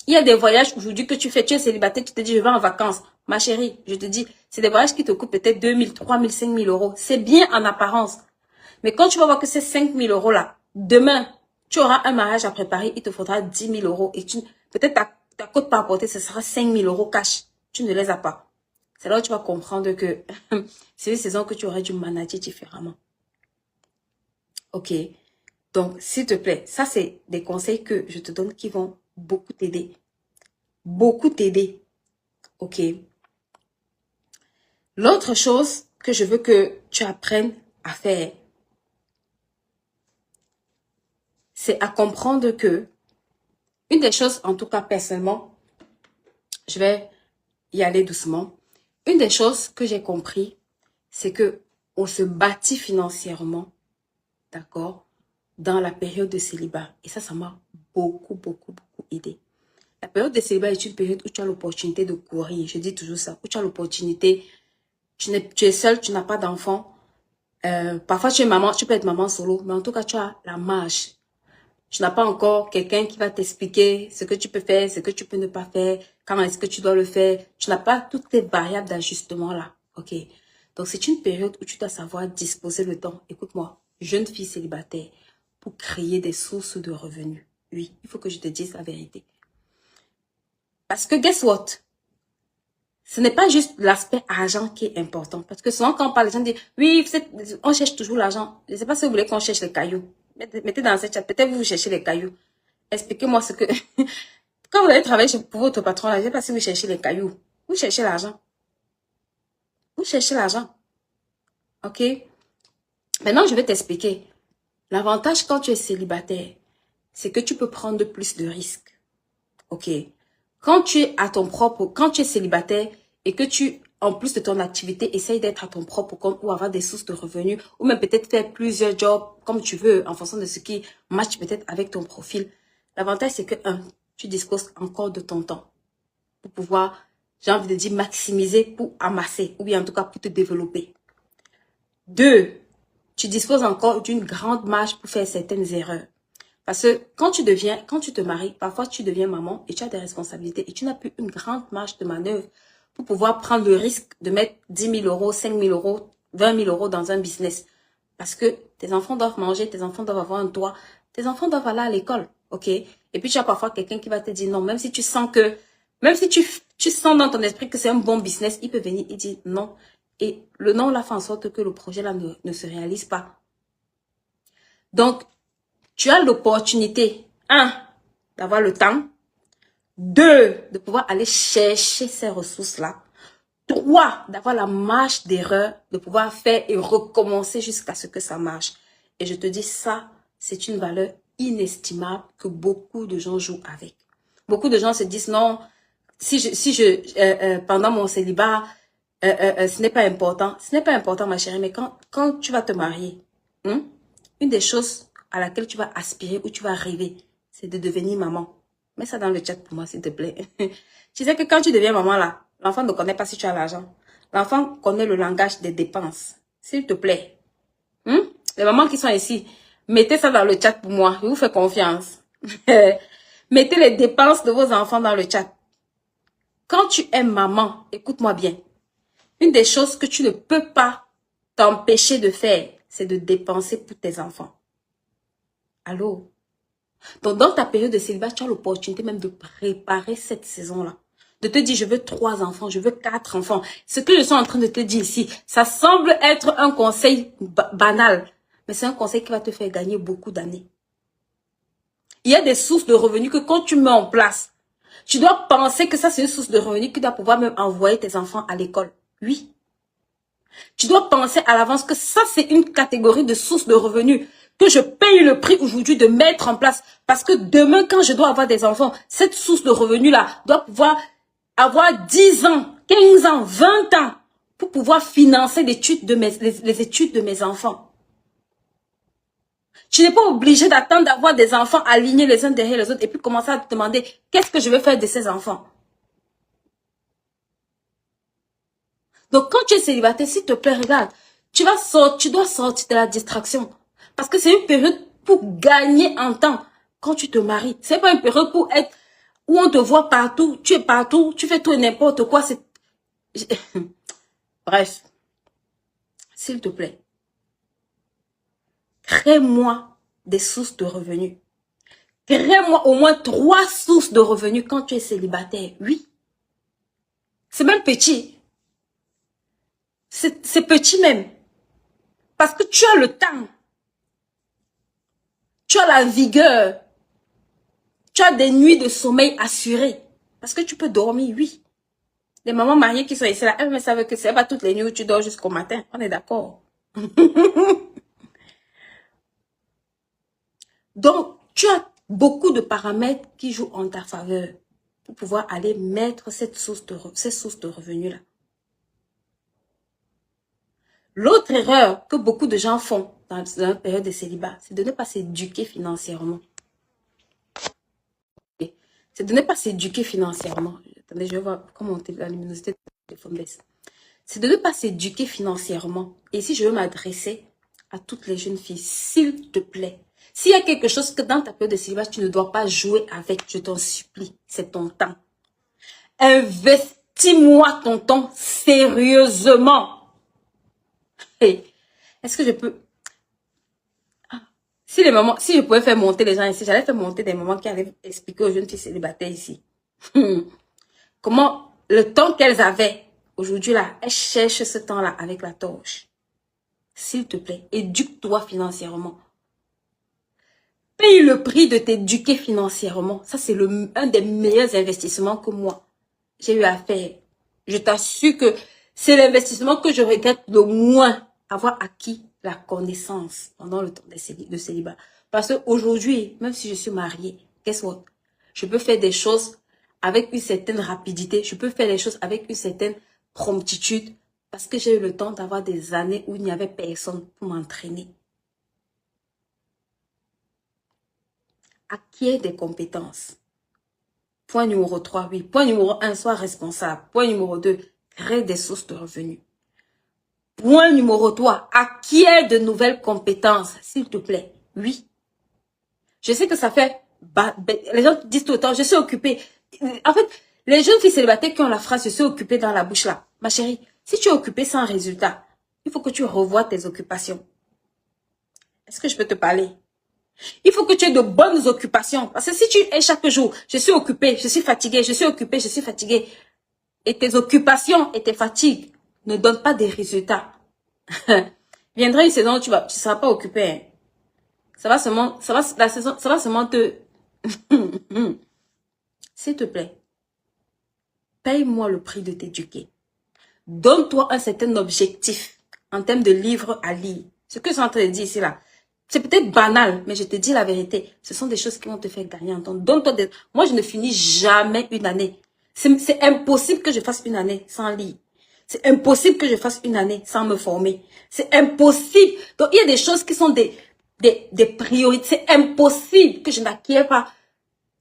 Il y a des voyages aujourd'hui que tu fais. Tu es célibataire, tu te dis, je vais en vacances. Ma chérie, je te dis, c'est des voyages qui te coûtent peut-être 2 000, 3 000, 5 000 euros. C'est bien en apparence. Mais quand tu vas voir que ces 5 000 euros-là, demain, Tu auras un mariage à préparer, il te faudra 10 000 euros et peut-être ta cote par apporter, ce sera 5 000 euros cash. Tu ne les as pas. C'est là où tu vas comprendre que c'est une saison que tu aurais dû manager différemment. Ok? Donc, s'il te plaît, ça c'est des conseils que je te donne qui vont beaucoup t'aider. Beaucoup t'aider. Ok? L'autre chose que je veux que tu apprennes à faire, c'est à comprendre que une des choses, en tout cas personnellement, je vais y aller doucement. Une des choses que j'ai compris, c'est que on se bâtit financièrement, d'accord, dans la période de célibat. Et ça m'a beaucoup aidé. La période de célibat est une période où tu as l'opportunité de courir. Je dis toujours ça. Où tu as l'opportunité, tu es seul, tu n'as pas d'enfant. Parfois, tu es maman, tu peux être maman solo, mais en tout cas, tu as la marge. Tu n'as pas encore quelqu'un qui va t'expliquer ce que tu peux faire, ce que tu peux ne pas faire, comment est-ce que tu dois le faire. Tu n'as pas toutes tes variables d'ajustement là. Ok. Donc, c'est une période où tu dois savoir disposer le temps. Écoute-moi, jeune fille célibataire, pour créer des sources de revenus. Oui, il faut que je te dise la vérité. Parce que, guess what? Ce n'est pas juste l'aspect argent qui est important. Parce que souvent, quand on parle, les gens disent, oui, on cherche toujours l'argent. Je ne sais pas si vous voulez qu'on cherche les cailloux. Mettez dans cette chat, peut-être vous cherchez les cailloux. Expliquez-moi ce que... Quand vous allez travailler pour votre patron, je ne sais pas si vous cherchez les cailloux. Vous cherchez l'argent. Vous cherchez l'argent. Ok? Maintenant, je vais t'expliquer. L'avantage quand tu es célibataire, c'est que tu peux prendre plus de risques. Ok? Quand tu es à ton propre, quand tu es célibataire et que tu, en plus de ton activité, essayes d'être à ton propre compte ou avoir des sources de revenus ou même peut-être faire plusieurs jobs comme tu veux en fonction de ce qui match peut-être avec ton profil. L'avantage, c'est que, tu disposes encore de ton temps pour pouvoir, j'ai envie de dire, maximiser pour amasser ou bien en tout cas pour te développer. 2, tu disposes encore d'une grande marge pour faire certaines erreurs. Parce que quand tu te maries, parfois tu deviens maman et tu as des responsabilités et tu n'as plus une grande marge de manœuvre pour pouvoir prendre le risque de mettre 10 000 euros, 5 000 euros, 20 000 euros dans un business. Parce que tes enfants doivent manger, tes enfants doivent avoir un toit, tes enfants doivent aller à l'école, ok? Et puis tu as parfois quelqu'un qui va te dire non, même si tu sens tu sens dans ton esprit que c'est un bon business, il peut venir et dire non. Et le non là fait en sorte que le projet là ne se réalise pas. Donc, tu as l'opportunité, 1, d'avoir le temps. 2, de pouvoir aller chercher ces ressources-là. 3, d'avoir la marge d'erreur, de pouvoir faire et recommencer jusqu'à ce que ça marche. Et je te dis ça, c'est une valeur inestimable que beaucoup de gens jouent avec. Beaucoup de gens se disent non, pendant mon célibat, ce n'est pas important. Ce n'est pas important, ma chérie, mais quand tu vas te marier, une des choses à laquelle tu vas aspirer ou tu vas rêver, c'est de devenir maman. Mets ça dans le chat pour moi, s'il te plaît. Tu sais que quand tu deviens maman, là, l'enfant ne connaît pas si tu as l'argent. L'enfant connaît le langage des dépenses. S'il te plaît. Les mamans qui sont ici, mettez ça dans le chat pour moi. Je vous fais confiance. Mettez les dépenses de vos enfants dans le chat. Quand tu es maman, écoute-moi bien. Une des choses que tu ne peux pas t'empêcher de faire, c'est de dépenser pour tes enfants. Allô? Donc, dans ta période de célibat, tu as l'opportunité même de préparer cette saison-là. De te dire, je veux 3 enfants, je veux 4 enfants. Ce que je suis en train de te dire ici, ça semble être un conseil banal. Mais c'est un conseil qui va te faire gagner beaucoup d'années. Il y a des sources de revenus que quand tu mets en place, tu dois penser que ça, c'est une source de revenus qui doit pouvoir même envoyer tes enfants à l'école. Oui. Tu dois penser à l'avance que ça, c'est une catégorie de sources de revenus que je paye le prix aujourd'hui de mettre en place. Parce que demain, quand je dois avoir des enfants, cette source de revenus-là doit pouvoir avoir 10 ans, 15 ans, 20 ans pour pouvoir financer les études de mes enfants. Tu n'es pas obligé d'attendre d'avoir des enfants alignés les uns derrière les autres et puis commencer à te demander qu'est-ce que je vais faire de ces enfants. Donc, quand tu es célibataire, s'il te plaît, regarde, tu dois sortir de la distraction. Parce que c'est une période pour gagner en temps quand tu te maries. C'est pas une période pour être où on te voit partout, tu es partout, tu fais tout et n'importe quoi. Bref, s'il te plaît, crée-moi des sources de revenus. Crée-moi au moins 3 sources de revenus quand tu es célibataire. Oui. C'est même petit. C'est petit même. Parce que tu as le temps. Tu as la vigueur. Tu as des nuits de sommeil assurées. Parce que tu peux dormir, oui. Les mamans mariées qui sont ici là, elles ne savent que c'est pas toutes les nuits où tu dors jusqu'au matin. On est d'accord. Donc, tu as beaucoup de paramètres qui jouent en ta faveur pour pouvoir aller mettre ces sources de revenus-là. L'autre erreur que beaucoup de gens font dans la période de célibat, c'est de ne pas s'éduquer financièrement. C'est de ne pas s'éduquer financièrement. Attendez, je vais voir comment la luminosité de mon téléphone baisse. C'est de ne pas s'éduquer financièrement. Et ici, je veux m'adresser à toutes les jeunes filles, s'il te plaît. S'il y a quelque chose que dans ta période de célibat, tu ne dois pas jouer avec, je t'en supplie, c'est ton temps. Investis-moi ton temps sérieusement. Hey, est-ce que je peux... Si je pouvais faire monter les gens ici, j'allais faire monter des mamans qui allaient expliquer aux jeunes filles célibataires ici. Comment le temps qu'elles avaient, aujourd'hui là, elles cherchent ce temps-là avec la torche. S'il te plaît, éduque-toi financièrement. Paye le prix de t'éduquer financièrement. Ça, c'est un des meilleurs investissements que moi, j'ai eu à faire. Je t'assure que c'est l'investissement que je regrette le moins, avoir acquis la connaissance pendant le temps de célibat. Parce qu'aujourd'hui, même si je suis mariée, guess what? Je peux faire des choses avec une certaine rapidité. Je peux faire des choses avec une certaine promptitude. Parce que j'ai eu le temps d'avoir des années où il n'y avait personne pour m'entraîner. Acquiert des compétences. Point numéro 3, oui. Point numéro 1, sois responsable. Point numéro 2, crée des sources de revenus. Point numéro 3, acquiert de nouvelles compétences, s'il te plaît. Oui. Je sais que ça fait... les gens disent tout le temps, je suis occupée. En fait, les jeunes filles célibataires qui ont la phrase, je suis occupée dans la bouche là. Ma chérie, si tu es occupée sans résultat, il faut que tu revoies tes occupations. Est-ce que je peux te parler? Il faut que tu aies de bonnes occupations. Parce que si tu es chaque jour, je suis occupée, je suis fatiguée, je suis occupée, je suis fatiguée. Et tes occupations et tes fatigues ne donnent pas des résultats. Viendra une saison où tu ne seras pas occupé. Hein. La saison, ça va seulement te... S'il te plaît, paye-moi le prix de t'éduquer. Donne-toi un certain objectif en termes de livres à lire. Ce que je suis en train de dire ici là, c'est peut-être banal, mais je te dis la vérité. Ce sont des choses qui vont te faire gagner en temps. Donne-toi des... Moi, je ne finis jamais une année. C'est impossible que je fasse une année sans lire. C'est impossible que je fasse une année sans me former. C'est impossible. Donc, il y a des choses qui sont des priorités. C'est impossible que je n'acquiers pas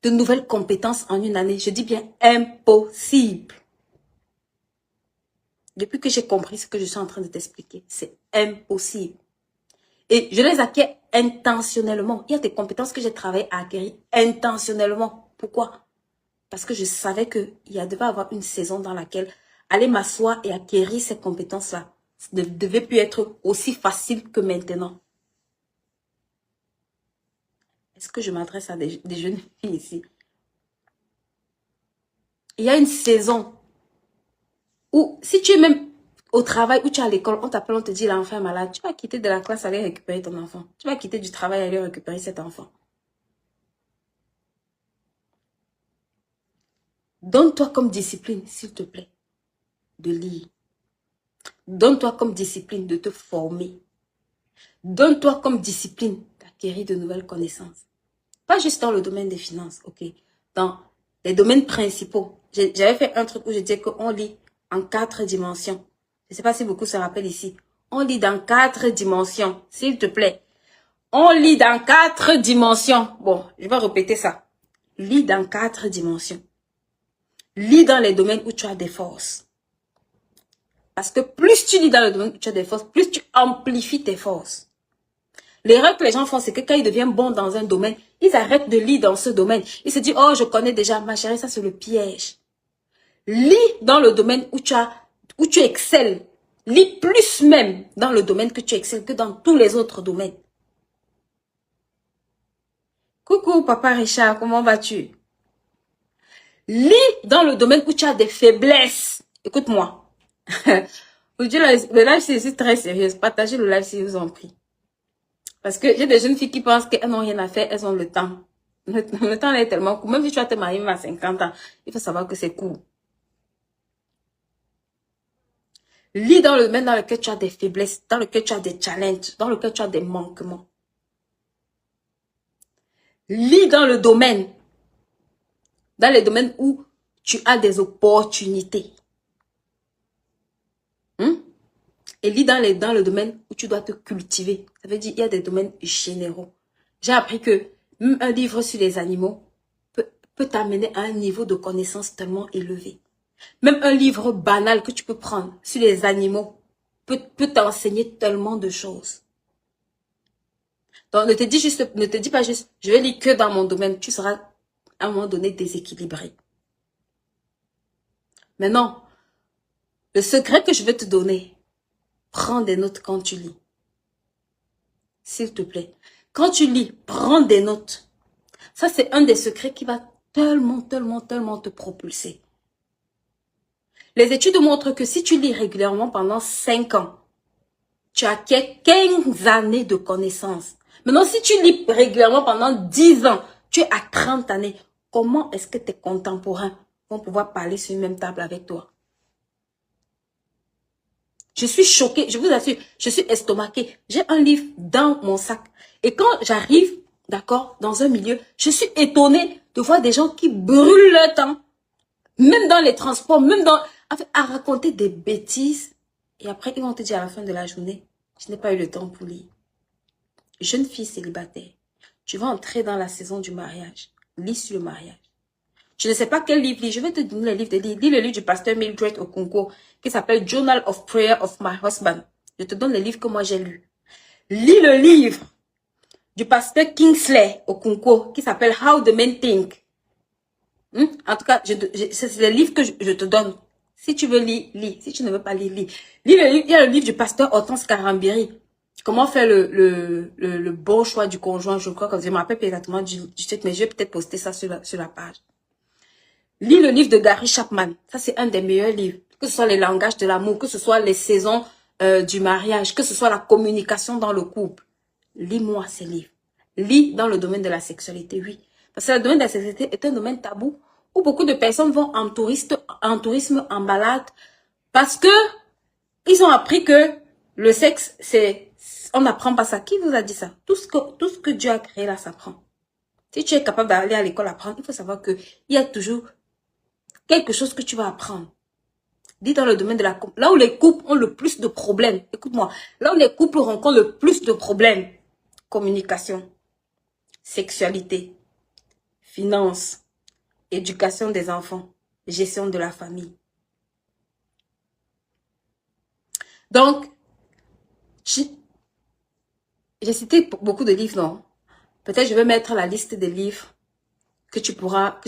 de nouvelles compétences en une année. Je dis bien impossible. Depuis que j'ai compris ce que je suis en train de t'expliquer, c'est impossible. Et je les acquiers intentionnellement. Il y a des compétences que j'ai travaillé à acquérir intentionnellement. Pourquoi? Parce que je savais qu'il devait avoir une saison dans laquelle aller m'asseoir et acquérir ces compétences-là ne devait plus être aussi facile que maintenant. Est-ce que je m'adresse à des jeunes filles ici? Il y a une saison où, si tu es même au travail ou tu es à l'école, on t'appelle, on te dit l'enfant est malade, tu vas quitter de la classe aller récupérer ton enfant. Tu vas quitter du travail aller récupérer cet enfant. Donne-toi comme discipline, s'il te plaît, de lire. Donne-toi comme discipline de te former. Donne-toi comme discipline d'acquérir de nouvelles connaissances. Pas juste dans le domaine des finances, ok. Dans les domaines principaux. J'avais fait un truc où je disais qu'on lit en 4 dimensions. Je ne sais pas si beaucoup se rappellent ici. On lit dans 4 dimensions, s'il te plaît. On lit dans 4 dimensions. Bon, je vais répéter ça. Lis dans 4 dimensions. Lis dans les domaines où tu as des forces. Parce que plus tu lis dans le domaine où tu as des forces, plus tu amplifies tes forces. L'erreur que les gens font, c'est que quand ils deviennent bons dans un domaine, ils arrêtent de lire dans ce domaine. Ils se disent, oh, je connais déjà, ma chérie, ça c'est le piège. Lis dans le domaine où tu excelles. Lis plus même dans le domaine que tu excelles que dans tous les autres domaines. Coucou, papa Richard, comment vas-tu? Lis dans le domaine où tu as des faiblesses. Écoute-moi. Le live, c'est très sérieux. Partagez le live si vous en prie. Parce que j'ai des jeunes filles qui pensent qu'elles n'ont rien à faire, elles ont le temps. Le temps est tellement court. Même si tu vas te marier même à 50 ans, il faut savoir que c'est court. Lis dans le domaine dans lequel tu as des faiblesses, dans lequel tu as des challenges, dans lequel tu as des manquements. Lis dans le domaine, dans les domaines où tu as des opportunités. Et lis dans le domaine où tu dois te cultiver. Ça veut dire qu'il y a des domaines généraux. J'ai appris que même un livre sur les animaux peut t'amener à un niveau de connaissance tellement élevé. Même un livre banal que tu peux prendre sur les animaux peut t'enseigner tellement de choses. Donc, ne te dis pas juste, je vais lire que dans mon domaine. Tu seras à un moment donné déséquilibré. Maintenant, le secret que je vais te donner, prends des notes quand tu lis. S'il te plaît. Quand tu lis, prends des notes. Ça, c'est un des secrets qui va tellement te propulser. Les études montrent que si tu lis régulièrement pendant 5 ans, tu acquiers 15 années de connaissances. Maintenant, si tu lis régulièrement pendant 10 ans, tu es à 30 années. Comment est-ce que tes contemporains vont pouvoir parler sur une même table avec toi? Je suis choquée, je vous assure, je suis estomaquée. J'ai un livre dans mon sac. Et quand j'arrive, d'accord, dans un milieu, je suis étonnée de voir des gens qui brûlent leur temps. Même dans les transports, même à raconter des bêtises. Et après, ils vont te dire à la fin de la journée, je n'ai pas eu le temps pour lire. Jeune fille célibataire, tu vas entrer dans la saison du mariage. Lis sur le mariage. Je ne sais pas quel livre lire. Je vais te donner le livre de lire. Lis le livre du pasteur Mildred Okonkwo qui s'appelle Journal of Prayer of My Husband. Je te donne les livres que moi j'ai lus. Lis le livre du pasteur Kingsley Okonkwo qui s'appelle How the Men Think. En tout cas, c'est les livres que je te donne. Si tu veux lire, lis. Si tu ne veux pas lire, lis. Lis le livre. Il y a le livre du pasteur Hortense Karambiri. Comment faire le bon choix du conjoint, je crois que je me rappelle pas exactement du titre, mais je vais peut-être poster ça sur la page. Lis le livre de Gary Chapman. Ça, c'est un des meilleurs livres. Que ce soit les langages de l'amour, que ce soit les saisons du mariage, que ce soit la communication dans le couple. Lis-moi ces livres. Lis dans le domaine de la sexualité, oui. Parce que le domaine de la sexualité est un domaine tabou où beaucoup de personnes vont en tourisme, en balade, parce que ils ont appris que le sexe, on n'apprend pas ça. Qui vous a dit ça? Tout ce que Dieu a créé là, ça prend. Si tu es capable d'aller à l'école apprendre, il faut savoir que il y a toujours quelque chose que tu vas apprendre. Dis dans le domaine de la couple. Là où les couples ont le plus de problèmes. Écoute-moi. Là où les couples rencontrent le plus de problèmes. Communication. Sexualité. Finance. Éducation des enfants. Gestion de la famille. Donc, j'ai cité beaucoup de livres, non? Peut-être je vais mettre la liste des livres que tu pourras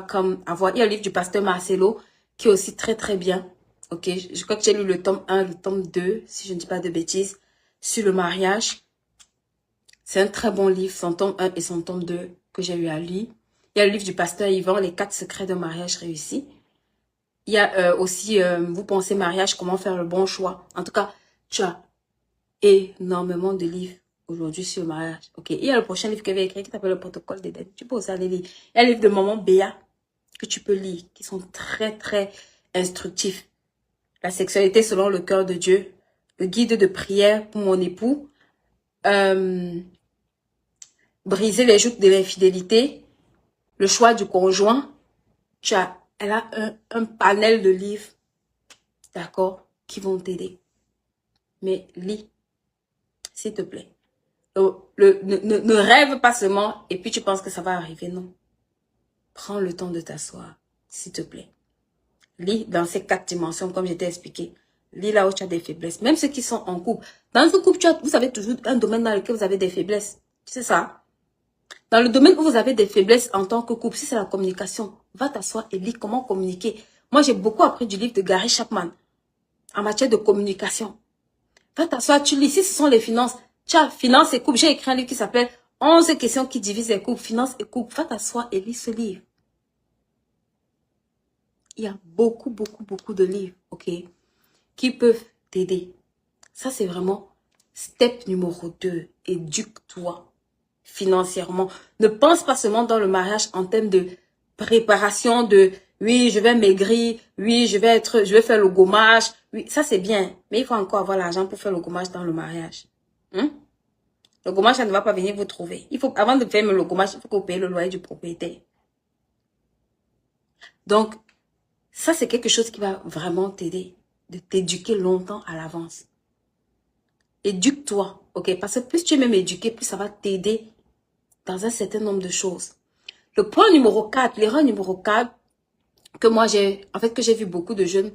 comme avoir. Il y a le livre du pasteur Marcelo qui est aussi très bien. Ok, je crois que j'ai lu le tome 1, le tome 2, si je ne dis pas de bêtises, sur le mariage. C'est un très bon livre, son tome 1 et son tome 2 que j'ai eu à lire. Il y a le livre du pasteur Yvan, les 4 secrets d'un mariage réussi. Il y a aussi, vous pensez mariage, comment faire le bon choix. En tout cas, tu as énormément de livres aujourd'hui sur le mariage. Ok, il y a le prochain livre que j'ai écrit qui s'appelle le protocole d'Éden. Tu peux aussi aller lire. Il y a le livre de maman Béa que tu peux lire, qui sont très instructifs. La sexualité selon le cœur de Dieu. Le guide de prière pour mon époux. Briser les joutes de l'infidélité. Le choix du conjoint. Elle a un panel de livres, d'accord, qui vont t'aider. Mais lis, s'il te plaît. Ne rêve pas seulement et puis tu penses que ça va arriver, non. Prends le temps de t'asseoir, s'il te plaît. Lis dans ces 4 dimensions, comme je t'ai expliqué. Lis là où tu as des faiblesses. Même ceux qui sont en couple. Dans un couple, vous avez toujours un domaine dans lequel vous avez des faiblesses. Tu sais ça? Dans le domaine où vous avez des faiblesses en tant que couple, si c'est la communication, va t'asseoir et lis comment communiquer. Moi, j'ai beaucoup appris du livre de Gary Chapman en matière de communication. Va t'asseoir, tu lis. Si ce sont les finances, tu as finance et couple. J'ai écrit un livre qui s'appelle 11 questions qui divisent les couples, finances et couples. Va t'asseoir et lis ce livre. Il y a beaucoup de livres, ok, qui peuvent t'aider. Ça, c'est vraiment step numéro 2. Éduque-toi financièrement. Ne pense pas seulement dans le mariage en termes de préparation de oui, je vais maigrir, oui, je vais faire le gommage. Oui, ça c'est bien, mais il faut encore avoir l'argent pour faire le gommage dans le mariage. Le gommage, ça ne va pas venir vous trouver. Il faut, avant de faire le gommage, il faut que vous payiez le loyer du propriétaire. Donc, ça c'est quelque chose qui va vraiment t'aider, de t'éduquer longtemps à l'avance. Éduque-toi, ok? Parce que plus tu es même éduqué, plus ça va t'aider dans un certain nombre de choses. Le point numéro 4, l'erreur numéro 4, que moi que j'ai vu beaucoup de jeunes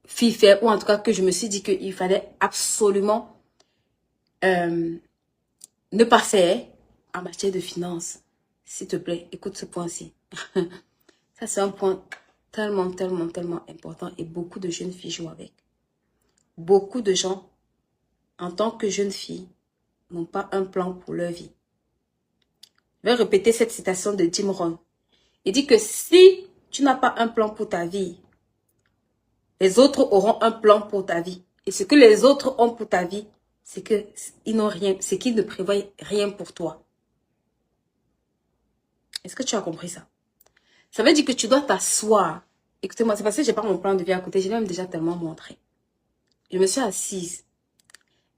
filles faire, ou en tout cas que je me suis dit qu'il fallait absolument ne pas faire en matière de finances. S'il te plaît, écoute ce point-ci. Ça, c'est un point tellement important et beaucoup de jeunes filles jouent avec. Beaucoup de gens, en tant que jeunes filles, n'ont pas un plan pour leur vie. Je vais répéter cette citation de Jim Rohn. Il dit que si tu n'as pas un plan pour ta vie, les autres auront un plan pour ta vie. Et ce que les autres ont pour ta vie, c'est qu'ils n'ont rien, c'est qu'ils ne prévoient rien pour toi. Est-ce que tu as compris ça? Ça veut dire que tu dois t'asseoir. Écoutez-moi, c'est parce que je n'ai pas mon plan de vie à côté. Je l'ai même déjà tellement montré. Je me suis assise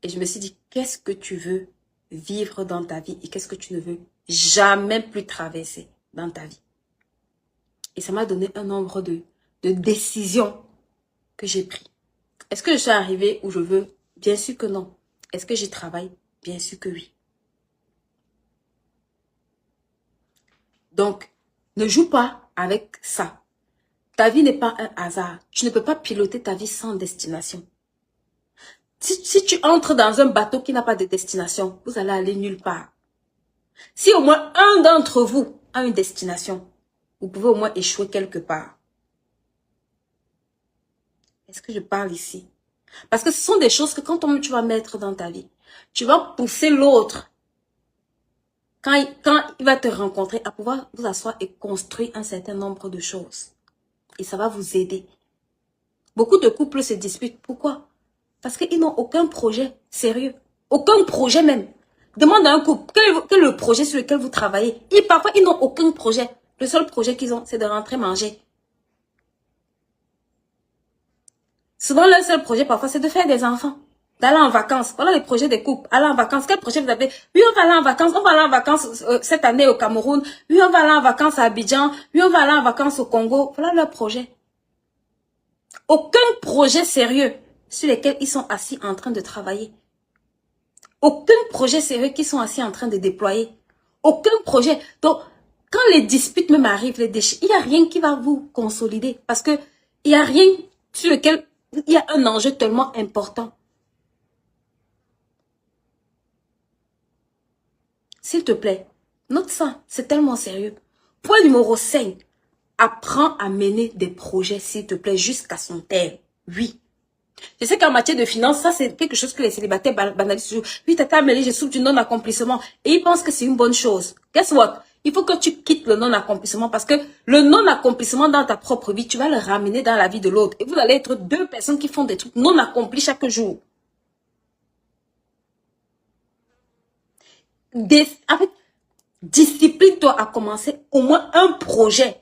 et je me suis dit, qu'est-ce que tu veux vivre dans ta vie et qu'est-ce que tu ne veux jamais plus traverser dans ta vie? Et ça m'a donné un nombre de décisions que j'ai prises. Est-ce que je suis arrivée où je veux? Bien sûr que non. Est-ce que j'y travaille? Bien sûr que oui. Donc, ne joue pas avec ça. Ta vie n'est pas un hasard. Tu ne peux pas piloter ta vie sans destination. Si tu entres dans un bateau qui n'a pas de destination, vous allez aller nulle part. Si au moins un d'entre vous a une destination, vous pouvez au moins échouer quelque part. Est-ce que je parle ici? Parce que ce sont des choses que quand tu vas mettre dans ta vie, tu vas pousser l'autre. Quand il va te rencontrer, à pouvoir vous asseoir et construire un certain nombre de choses. Et ça va vous aider. Beaucoup de couples se disputent. Pourquoi? Parce qu'ils n'ont aucun projet sérieux. Aucun projet même. Demande à un couple, quel est le projet sur lequel vous travaillez? Et parfois, ils n'ont aucun projet. Le seul projet qu'ils ont, c'est de rentrer manger. Souvent, leur seul projet, parfois, c'est de faire des enfants. D'aller en vacances. Voilà les projets des couples. Aller en vacances. Quel projet vous avez? Oui, on va aller en vacances. On va aller en vacances cette année au Cameroun. Oui, on va aller en vacances à Abidjan. Oui, on va aller en vacances au Congo. Voilà leur projet. Aucun projet sérieux sur lesquels ils sont assis en train de travailler. Aucun projet sérieux qu'ils sont assis en train de déployer. Aucun projet. Donc, quand les disputes même arrivent, les déchets, il n'y a rien qui va vous consolider. Parce que il n'y a rien sur lequel il y a un enjeu tellement important. S'il te plaît, note ça, c'est tellement sérieux. Point numéro 5. Apprends à mener des projets, s'il te plaît, jusqu'à son terme. Oui. Je sais qu'en matière de finances, ça c'est quelque chose que les célibataires banalisent toujours. Oui, tata Amélie, je souffre du non-accomplissement. Et ils pensent que c'est une bonne chose. Guess what? Il faut que tu quittes le non-accomplissement parce que le non-accomplissement dans ta propre vie, tu vas le ramener dans la vie de l'autre. Et vous allez être deux personnes qui font des trucs non accomplis chaque jour. En fait, discipline-toi à commencer au moins un projet.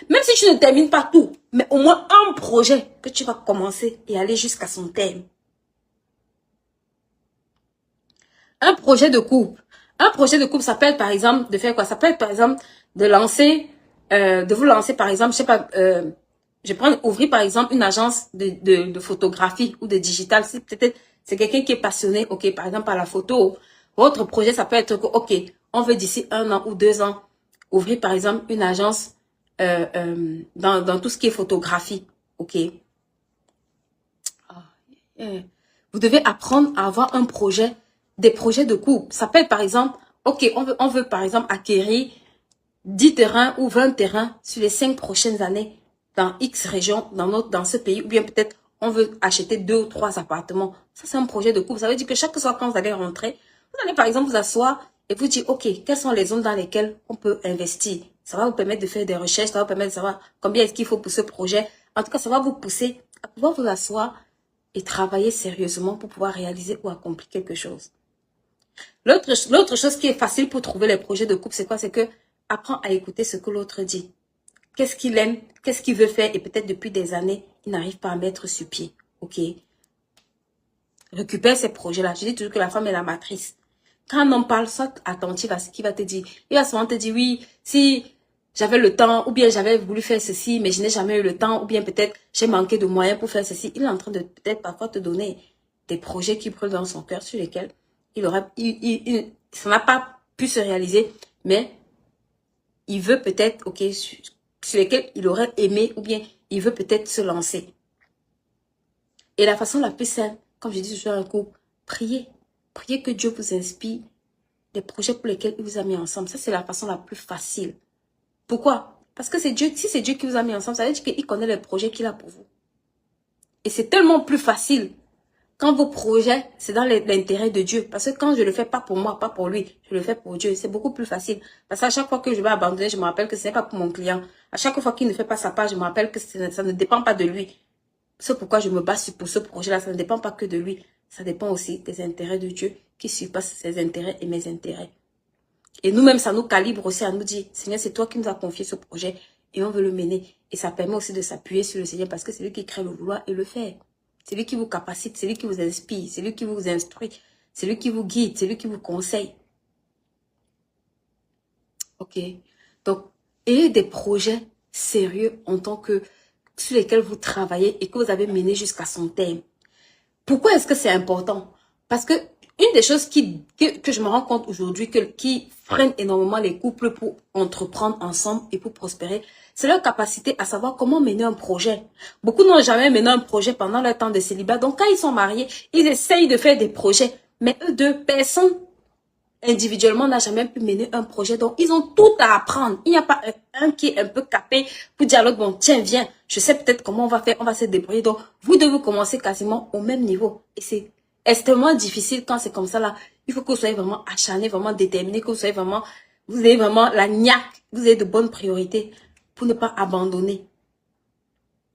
Même si tu ne termines pas tout, mais au moins un projet que tu vas commencer et aller jusqu'à son terme. Un projet de couple. Un projet de couple, ça peut être par exemple de faire quoi? Ça peut être par exemple de vous lancer par exemple, je sais pas, je prends ouvrir par exemple une agence de photographie ou de digital. Si peut-être c'est quelqu'un qui est passionné, ok, par exemple par la photo. Votre projet, ça peut être que, ok, on veut d'ici 1 an ou 2 ans ouvrir par exemple une agence dans tout ce qui est photographie, ok. Vous devez apprendre à avoir un projet, des projets de couple. Ça peut être par exemple, ok, on veut par exemple acquérir 10 terrains ou 20 terrains sur les 5 prochaines années dans X région, dans ce pays, ou bien peut-être on veut acheter 2 ou 3 appartements. Ça, c'est un projet de couple. Ça veut dire que chaque soir, quand vous allez rentrer, vous allez par exemple vous asseoir et vous dire, ok, quelles sont les zones dans lesquelles on peut investir. Ça va vous permettre de faire des recherches, ça va vous permettre de savoir combien est-ce qu'il faut pour ce projet. En tout cas, ça va vous pousser à pouvoir vous asseoir et travailler sérieusement pour pouvoir réaliser ou accomplir quelque chose. L'autre chose qui est facile pour trouver les projets de couple, c'est quoi? C'est que apprends à écouter ce que l'autre dit. Qu'est-ce qu'il aime, qu'est-ce qu'il veut faire et peut-être depuis des années, il n'arrive pas à mettre sur pied. Ok? Récupère ces projets-là. Je dis toujours que la femme est la matrice. Quand on parle, sois attentif à ce qu'il va te dire. Il va souvent te dire, oui, si j'avais le temps, ou bien j'avais voulu faire ceci, mais je n'ai jamais eu le temps, ou bien peut-être j'ai manqué de moyens pour faire ceci. Il est en train de peut-être parfois te donner des projets qui brûlent dans son cœur, sur lesquels ça n'a pas pu se réaliser, mais il veut peut-être, ok, sur lesquels il aurait aimé, ou bien il veut peut-être se lancer. Et la façon la plus simple, comme je dis toujours un couple, priez. Priez que Dieu vous inspire des projets pour lesquels il vous a mis ensemble. Ça, c'est la façon la plus facile. Pourquoi? Parce que c'est Dieu, si c'est Dieu qui vous a mis ensemble, ça veut dire qu'il connaît les projets qu'il a pour vous. Et c'est tellement plus facile quand vos projets, c'est dans l'intérêt de Dieu. Parce que quand je le fais pas pour moi, pas pour lui, je le fais pour Dieu. C'est beaucoup plus facile. Parce qu'à chaque fois que je vais abandonner, je me rappelle que ce n'est pas pour mon client. À chaque fois qu'il ne fait pas sa part, je me rappelle que ça ne dépend pas de lui. C'est pourquoi je me bats pour ce projet-là. Ça ne dépend pas que de lui. Ça dépend aussi des intérêts de Dieu qui surpassent ses intérêts et mes intérêts. Et nous-mêmes, ça nous calibre aussi à nous dire, Seigneur, c'est toi qui nous as confié ce projet et on veut le mener. Et ça permet aussi de s'appuyer sur le Seigneur parce que c'est lui qui crée le vouloir et le faire. C'est lui qui vous capacite, c'est lui qui vous inspire, c'est lui qui vous instruit, c'est lui qui vous guide, c'est lui qui vous conseille. Ok. Donc, ayez des projets sérieux en tant que sur lesquels vous travaillez et que vous avez mené jusqu'à son terme. Pourquoi est-ce que c'est important? Parce que une des choses que je me rends compte aujourd'hui qui freine énormément les couples pour entreprendre ensemble et pour prospérer, c'est leur capacité à savoir comment mener un projet. Beaucoup n'ont jamais mené un projet pendant leur temps de célibat. Donc, quand ils sont mariés, ils essayent de faire des projets. Mais eux deux, personne individuellement n'a jamais pu mener un projet. Donc, ils ont tout à apprendre. Il n'y a pas un qui est un peu capé pour dire à l'autre, bon, tiens, viens, je sais peut-être comment on va faire, on va se débrouiller. Donc, vous devez commencer quasiment au même niveau. Et c'est extrêmement difficile quand c'est comme ça là. Il faut que vous soyez vraiment acharné, vraiment déterminé, que vous soyez vraiment, vous ayez vraiment la niaque, vous ayez de bonnes priorités pour ne pas abandonner.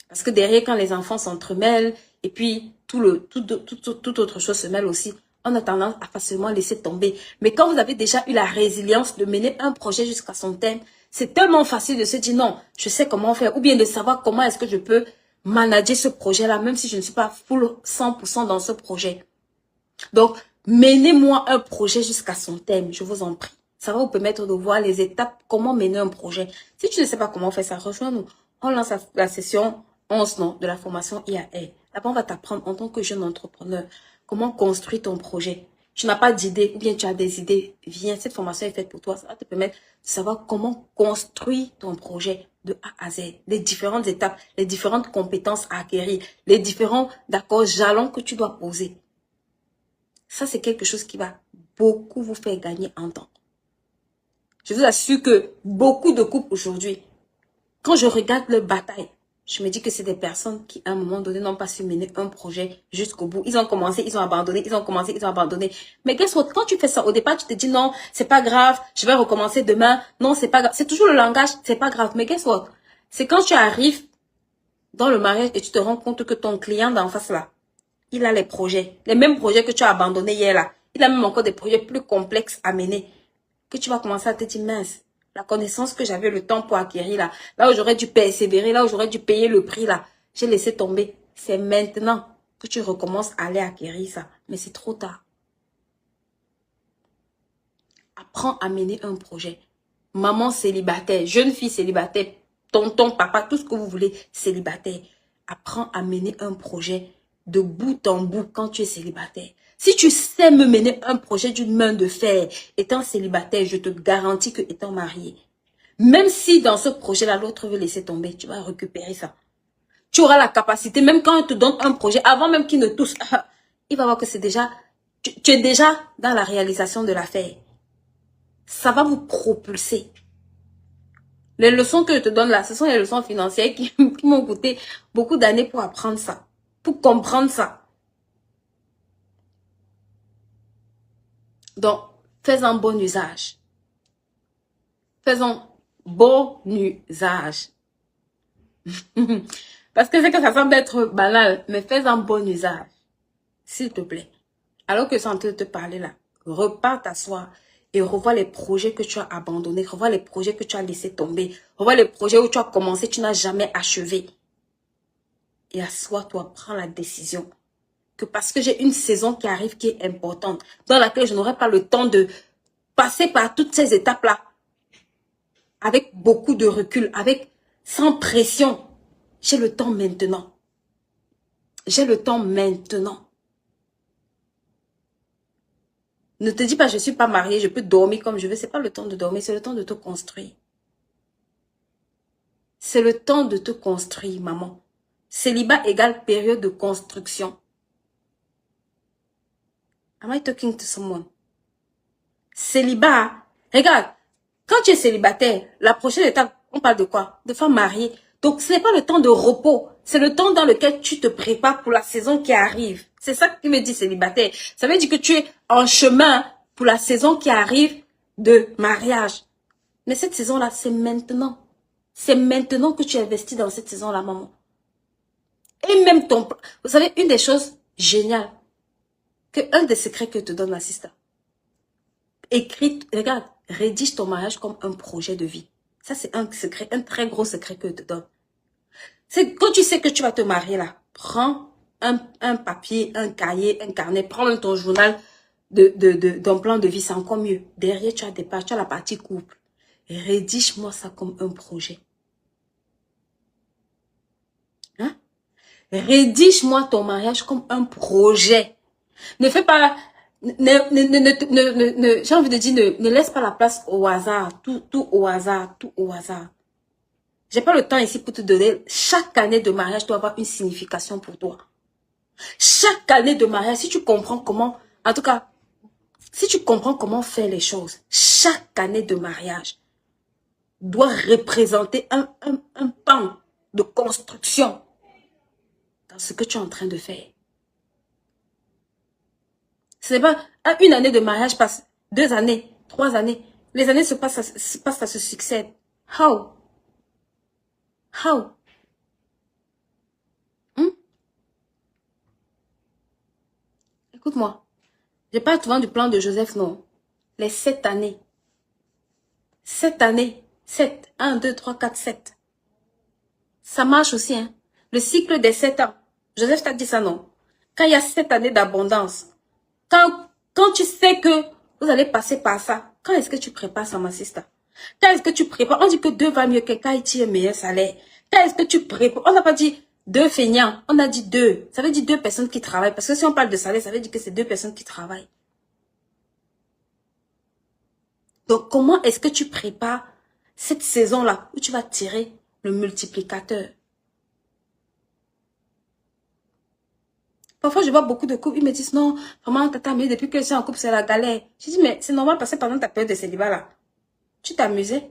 Parce que derrière, quand les enfants s'entremêlent, et puis tout autre chose se mêle aussi, on a tendance à facilement laisser tomber. Mais quand vous avez déjà eu la résilience de mener un projet jusqu'à son terme, c'est tellement facile de se dire non, je sais comment faire, ou bien de savoir comment est-ce que je peux manager ce projet-là, même si je ne suis pas full 100% dans ce projet. Donc, menez-moi un projet jusqu'à son terme, je vous en prie. Ça va vous permettre de voir les étapes, comment mener un projet. Si tu ne sais pas comment faire ça, rejoins-nous. On lance la session 11 non, de la formation IAE. Là-bas, on va t'apprendre en tant que jeune entrepreneur comment construire ton projet. Tu n'as pas d'idée ou bien tu as des idées. Viens, cette formation est faite pour toi. Ça va te permettre de savoir comment construire ton projet de A à Z. Les différentes étapes, les différentes compétences à acquérir, les différents, d'accord, jalons que tu dois poser. Ça, c'est quelque chose qui va beaucoup vous faire gagner en temps. Je vous assure que beaucoup de couples aujourd'hui, quand je regarde leur bataille, je me dis que c'est des personnes qui, à un moment donné, n'ont pas su mener un projet jusqu'au bout. Ils ont commencé, ils ont abandonné, ils ont commencé, ils ont abandonné. Mais qu'est-ce que quand tu fais ça, au départ, tu te dis non, c'est pas grave, je vais recommencer demain. Non, c'est pas grave. C'est toujours le langage, c'est pas grave. Mais qu'est-ce que c'est quand tu arrives dans le mariage et tu te rends compte que ton client d'en face là, il a les projets, les mêmes projets que tu as abandonnés hier là. Il a même encore des projets plus complexes à mener. Que tu vas commencer à te dire mince. La connaissance que j'avais le temps pour acquérir là, là où j'aurais dû persévérer, là où j'aurais dû payer le prix là, j'ai laissé tomber. C'est maintenant que tu recommences à aller acquérir ça. Mais c'est trop tard. Apprends à mener un projet. Maman célibataire, jeune fille célibataire, tonton, papa, tout ce que vous voulez, célibataire. Apprends à mener un projet de bout en bout quand tu es célibataire. Si tu sais me mener un projet d'une main de fer, étant célibataire, je te garantis que étant marié, même si dans ce projet-là, l'autre veut laisser tomber, tu vas récupérer ça. Tu auras la capacité, même quand il te donne un projet, avant même qu'il ne touche, il va voir que c'est déjà, tu es déjà dans la réalisation de l'affaire. Ça va vous propulser. Les leçons que je te donne là, ce sont les leçons financières qui m'ont coûté beaucoup d'années pour apprendre ça, pour comprendre ça. Donc, Fais-en bon usage. Faisons bon usage. Parce que c'est que ça semble être banal, mais fais-en bon usage. S'il te plaît. Alors que sans te parler là, repars t'asseoir et revois les projets que tu as abandonnés, revois les projets que tu as laissés tomber, revois les projets où tu as commencé, tu n'as jamais achevé. Et assois-toi, prends la décision que parce que j'ai une saison qui arrive qui est importante, dans laquelle je n'aurai pas le temps de passer par toutes ces étapes-là, avec beaucoup de recul, sans pression. J'ai le temps maintenant. J'ai le temps maintenant. Ne te dis pas, je ne suis pas mariée, je peux dormir comme je veux. Ce n'est pas le temps de dormir, c'est le temps de te construire. C'est le temps de te construire, maman. Célibat égale période de construction. Am I talking to someone? Célibat, regarde, quand tu es célibataire, la prochaine étape, on parle de quoi? De femme mariée. Donc, ce n'est pas le temps de repos. C'est le temps dans lequel tu te prépares pour la saison qui arrive. C'est ça qui me dit célibataire. Ça veut dire que tu es en chemin pour la saison qui arrive de mariage. Mais cette saison-là, c'est maintenant. C'est maintenant que tu investis dans cette saison-là, maman. Et même ton... Vous savez, une des choses géniales, un des secrets que te donne l'assistant. Écris, regarde, rédige ton mariage comme un projet de vie. Ça, c'est un secret, un très gros secret que te donne. C'est quand tu sais que tu vas te marier là, prends un papier, un cahier, un carnet, prends même ton journal d'un plan de vie, c'est encore mieux. Derrière, tu as des pages, tu as la partie couple. Rédige-moi ça comme un projet. Hein? Rédige-moi ton mariage comme un projet. Ne fais pas... j'ai envie de dire, ne laisse pas la place au hasard. Tout au hasard, tout au hasard. J'ai pas le temps ici pour te donner. Chaque année de mariage doit avoir une signification pour toi. Chaque année de mariage, si tu comprends comment, en tout cas, si tu comprends comment faire les choses, chaque année de mariage doit représenter un pan de construction dans ce que tu es en train de faire. Ce n'est pas une année de mariage passe, 2 années, 3 années. Les années se passent, ça se succède. How? Écoute-moi. Je parle souvent du plan de Joseph, non. Les 7 années. 7 années. 7. 1, 2, 3, 4, 7. Ça marche aussi, hein. Le cycle des 7 ans. Joseph t'a dit ça, non. Quand il y a 7 années d'abondance, quand tu sais que vous allez passer par ça, quand est-ce que tu prépares ça, ma sister? Quand est-ce que tu prépares? On dit que 2 va mieux que quand il tire meilleur salaire. Quand est-ce que tu prépares? On n'a pas dit 2 feignants, on a dit 2. Ça veut dire 2 personnes qui travaillent. Parce que si on parle de salaire, ça veut dire que c'est 2 personnes qui travaillent. Donc, comment est-ce que tu prépares cette saison-là où tu vas tirer le multiplicateur? Parfois, je vois beaucoup de couples, ils me disent, non, vraiment, tata, mais depuis que je suis en couple, c'est la galère. Je dis, mais c'est normal parce que pendant ta période de célibat là, tu t'amusais.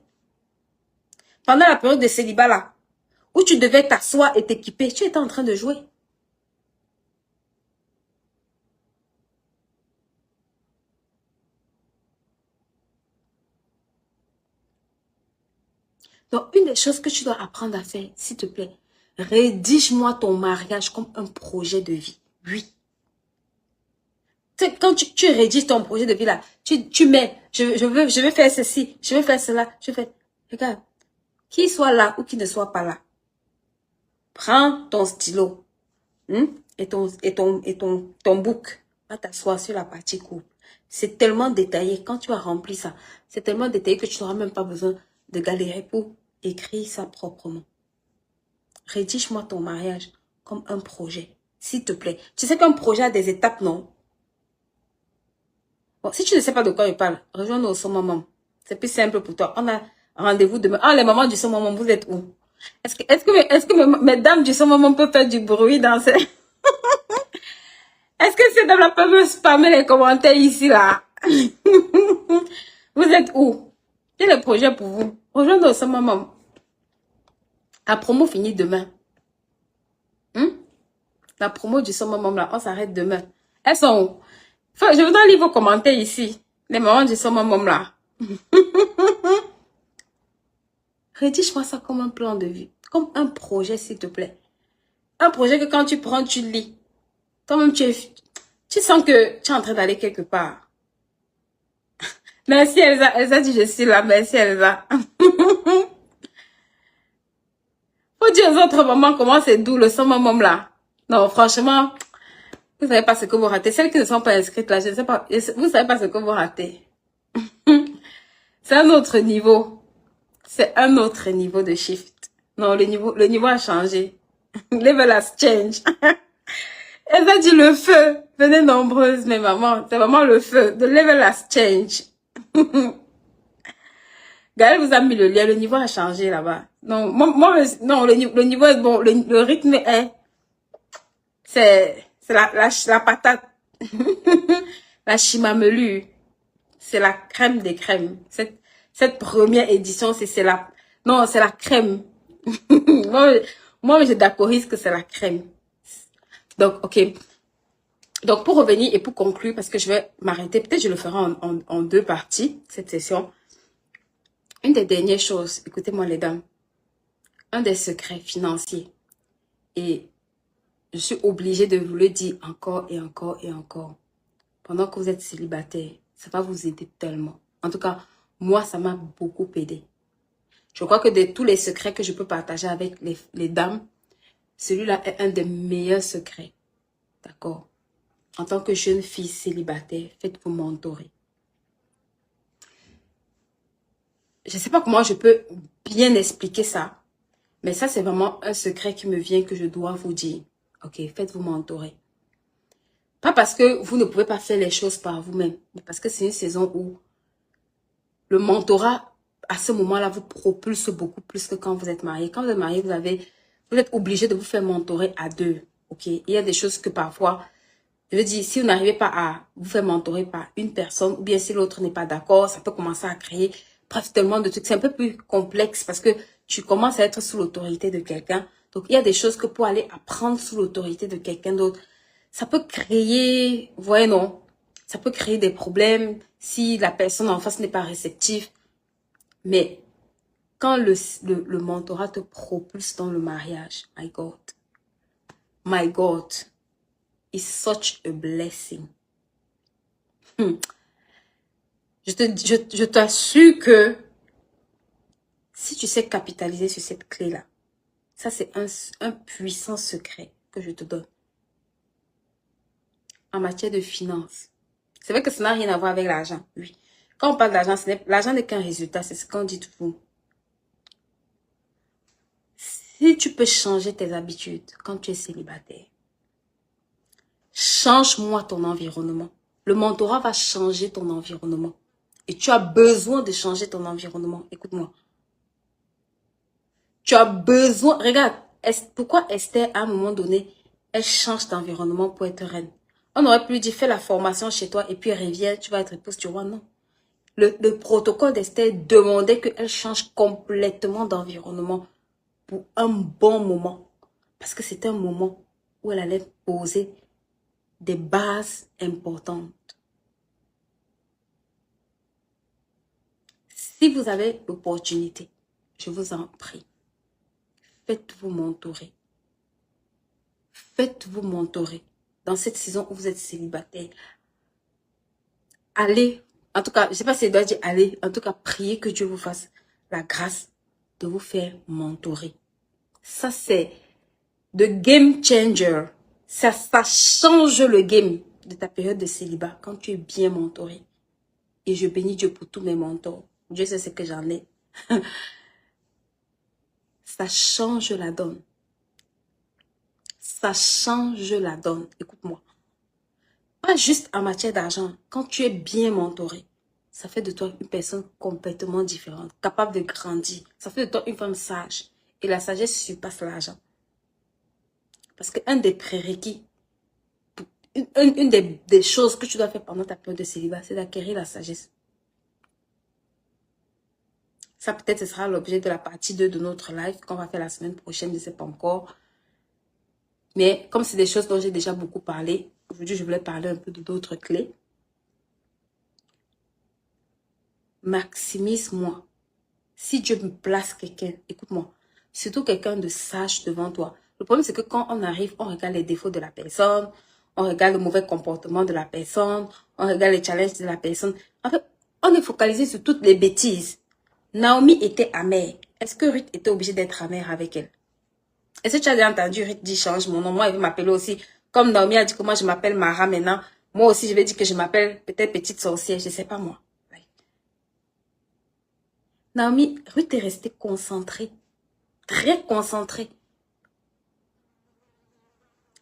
Pendant la période de célibat là, où tu devais t'asseoir et t'équiper, tu étais en train de jouer. Donc, une des choses que tu dois apprendre à faire, s'il te plaît, rédige-moi ton mariage comme un projet de vie. Oui. Quand tu rédiges ton projet de vie là, tu mets, je veux faire ceci, je veux faire cela, je veux faire... Regarde, qu'il soit là ou qu'il ne soit pas là, prends ton stylo et ton book, va t'asseoir sur la partie couple. C'est tellement détaillé, quand tu as rempli ça, c'est tellement détaillé que tu n'auras même pas besoin de galérer pour écrire ça proprement. Rédige-moi ton mariage comme un projet, s'il te plaît. Tu sais qu'un projet a des étapes, non? Bon, si tu ne sais pas de quoi je parle, rejoins-nous au Son Maman. C'est plus simple pour toi. On a rendez-vous demain. Ah, les mamans du Son Maman, vous êtes où? Est-ce que mes dames du Son Maman peuvent faire du bruit dans ces... Est-ce que ces dames-là peuvent me spammer les commentaires ici, là? Vous êtes où? J'ai le projet pour vous. Rejoins-nous au Son Maman. La promo finit demain. La promo du Son Maman, là, on s'arrête demain. Elles sont où? Je voudrais lire vos commentaires ici. Les mamans du summum là. Rédige-moi ça comme un plan de vie. Comme un projet, s'il te plaît. Un projet que quand tu prends, tu lis. Quand même, tu sens que tu es en train d'aller quelque part. Merci Elsa. Elsa dit je suis là. Merci Elsa. Faut dire aux autres mamans comment c'est doux le summum là. Non, franchement, vous savez pas ce que vous ratez. Celles qui ne sont pas inscrites là, je ne sais pas. Vous savez pas ce que vous ratez. C'est un autre niveau. C'est un autre niveau de shift. Non, le niveau a changé. Level has changed. Elle a dit le feu. Venez nombreuses, mes mamans. C'est vraiment le feu. The level has changed. Gaël vous a mis le lien. Le niveau a changé là-bas. Non, non, le niveau est bon. Le rythme est... C'est la patate. La chimamelu. C'est la crème des crèmes. Cette première édition, c'est la... Non, c'est la crème. moi, je d'accorise que c'est la crème. Donc, ok. Donc, pour revenir et pour conclure, parce que je vais m'arrêter, peut-être je le ferai en deux parties, cette session. Une des dernières choses, écoutez-moi les dames, un des secrets financiers, et je suis obligée de vous le dire encore et encore et encore, pendant que vous êtes célibataire, ça va vous aider tellement. En tout cas, moi, ça m'a beaucoup aidé. Je crois que de tous les secrets que je peux partager avec les dames, celui-là est un des meilleurs secrets. D'accord? En tant que jeune fille célibataire, faites-vous mentorer. Je ne sais pas comment je peux bien expliquer ça, mais ça, c'est vraiment un secret qui me vient que je dois vous dire. Ok, faites-vous mentorer. Pas parce que vous ne pouvez pas faire les choses par vous-même, mais parce que c'est une saison où le mentorat, à ce moment-là, vous propulse beaucoup plus que quand vous êtes marié. Quand vous êtes marié, vous êtes obligé de vous faire mentorer à deux. Ok, il y a des choses que parfois, je veux dire, si vous n'arrivez pas à vous faire mentorer par une personne, ou bien si l'autre n'est pas d'accord, ça peut commencer à créer, bref, tellement de trucs. C'est un peu plus complexe parce que tu commences à être sous l'autorité de quelqu'un. Donc, il y a des choses que pour aller apprendre sous l'autorité de quelqu'un d'autre, ça peut créer, vous voyez, non, ça peut créer des problèmes si la personne en face n'est pas réceptive. Mais quand le mentorat te propulse dans le mariage, my God, it's such a blessing. Je t'assure que si tu sais capitaliser sur cette clé-là, ça c'est un puissant secret que je te donne. En matière de finances. C'est vrai que ça n'a rien à voir avec l'argent, oui. Quand on parle d'argent, l'argent n'est qu'un résultat, c'est ce qu'on dit de vous. Si tu peux changer tes habitudes quand tu es célibataire, change-moi ton environnement. Le mentorat va changer ton environnement. Et tu as besoin de changer ton environnement. Écoute-moi. Tu as besoin... Regarde, pourquoi Esther, à un moment donné, elle change d'environnement pour être reine? On aurait pu lui dire, fais la formation chez toi et puis reviens, tu vas être épouse du roi. Non. Le protocole d'Esther demandait qu'elle change complètement d'environnement pour un bon moment. Parce que c'était un moment où elle allait poser des bases importantes. Si vous avez l'opportunité, je vous en prie, faites-vous mentorer. Faites-vous mentorer. Dans cette saison où vous êtes célibataire, allez, en tout cas, je ne sais pas si je dois dire allez, en tout cas, priez que Dieu vous fasse la grâce de vous faire mentorer. Ça, c'est the game changer. Ça change le game de ta période de célibat quand tu es bien mentoré. Et je bénis Dieu pour tous mes mentors. Dieu sait ce que j'en ai. Ça change la donne. Ça change la donne. Écoute-moi. Pas juste en matière d'argent. Quand tu es bien mentoré, ça fait de toi une personne complètement différente, capable de grandir. Ça fait de toi une femme sage. Et la sagesse surpasse l'argent. Parce qu'un des prérequis, une des choses que tu dois faire pendant ta période de célibat, c'est d'acquérir la sagesse. Ça peut-être ce sera l'objet de la partie 2 de notre live qu'on va faire la semaine prochaine, je ne sais pas encore. Mais comme c'est des choses dont j'ai déjà beaucoup parlé, aujourd'hui je voulais parler un peu d'autres clés. maximise-moi. Si Dieu me place quelqu'un, écoute-moi, surtout quelqu'un de sage devant toi. Le problème, c'est que quand on arrive, on regarde les défauts de la personne, on regarde le mauvais comportement de la personne, on regarde les challenges de la personne. En fait, on est focalisé sur toutes les bêtises. Naomi était amère. Est-ce que Ruth était obligée d'être amère avec elle? Est-ce que tu as déjà entendu Ruth dire change mon nom? Moi, il veut m'appeler aussi. Comme Naomi a dit que moi, je m'appelle Mara maintenant. Moi aussi, je vais dire que je m'appelle peut-être petite sorcière. Je ne sais pas moi. Naomi, Ruth est restée concentrée. Très concentrée.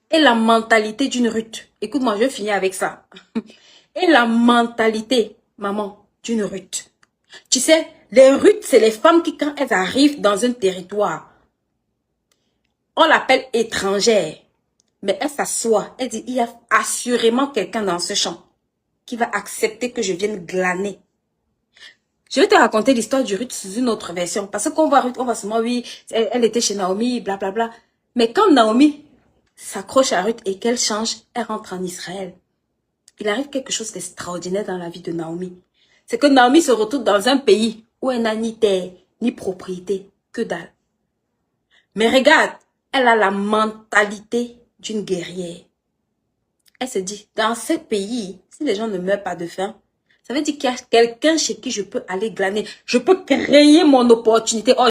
Et la mentalité d'une Ruth. Écoute-moi, je vais finir avec ça. Et la mentalité, maman, d'une Ruth. Tu sais, les Ruth, c'est les femmes qui, quand elles arrivent dans un territoire, on l'appelle étrangère. Mais elle s'assoit, elle dit, il y a assurément quelqu'un dans ce champ qui va accepter que je vienne glaner. Je vais te raconter l'histoire du Ruth sous une autre version. Parce qu'on voit Ruth, on va seulement, oui, elle était chez Naomi, blablabla. Bla, bla. Mais quand Naomi s'accroche à Ruth et qu'elle change, elle rentre en Israël. Il arrive quelque chose d'extraordinaire dans la vie de Naomi. C'est que Naomi se retrouve dans un pays où elle n'a ni terre, ni propriété, que dalle. Mais regarde, elle a la mentalité d'une guerrière. Elle se dit, dans ce pays, si les gens ne meurent pas de faim, ça veut dire qu'il y a quelqu'un chez qui je peux aller glaner. Je peux créer mon opportunité. Oh,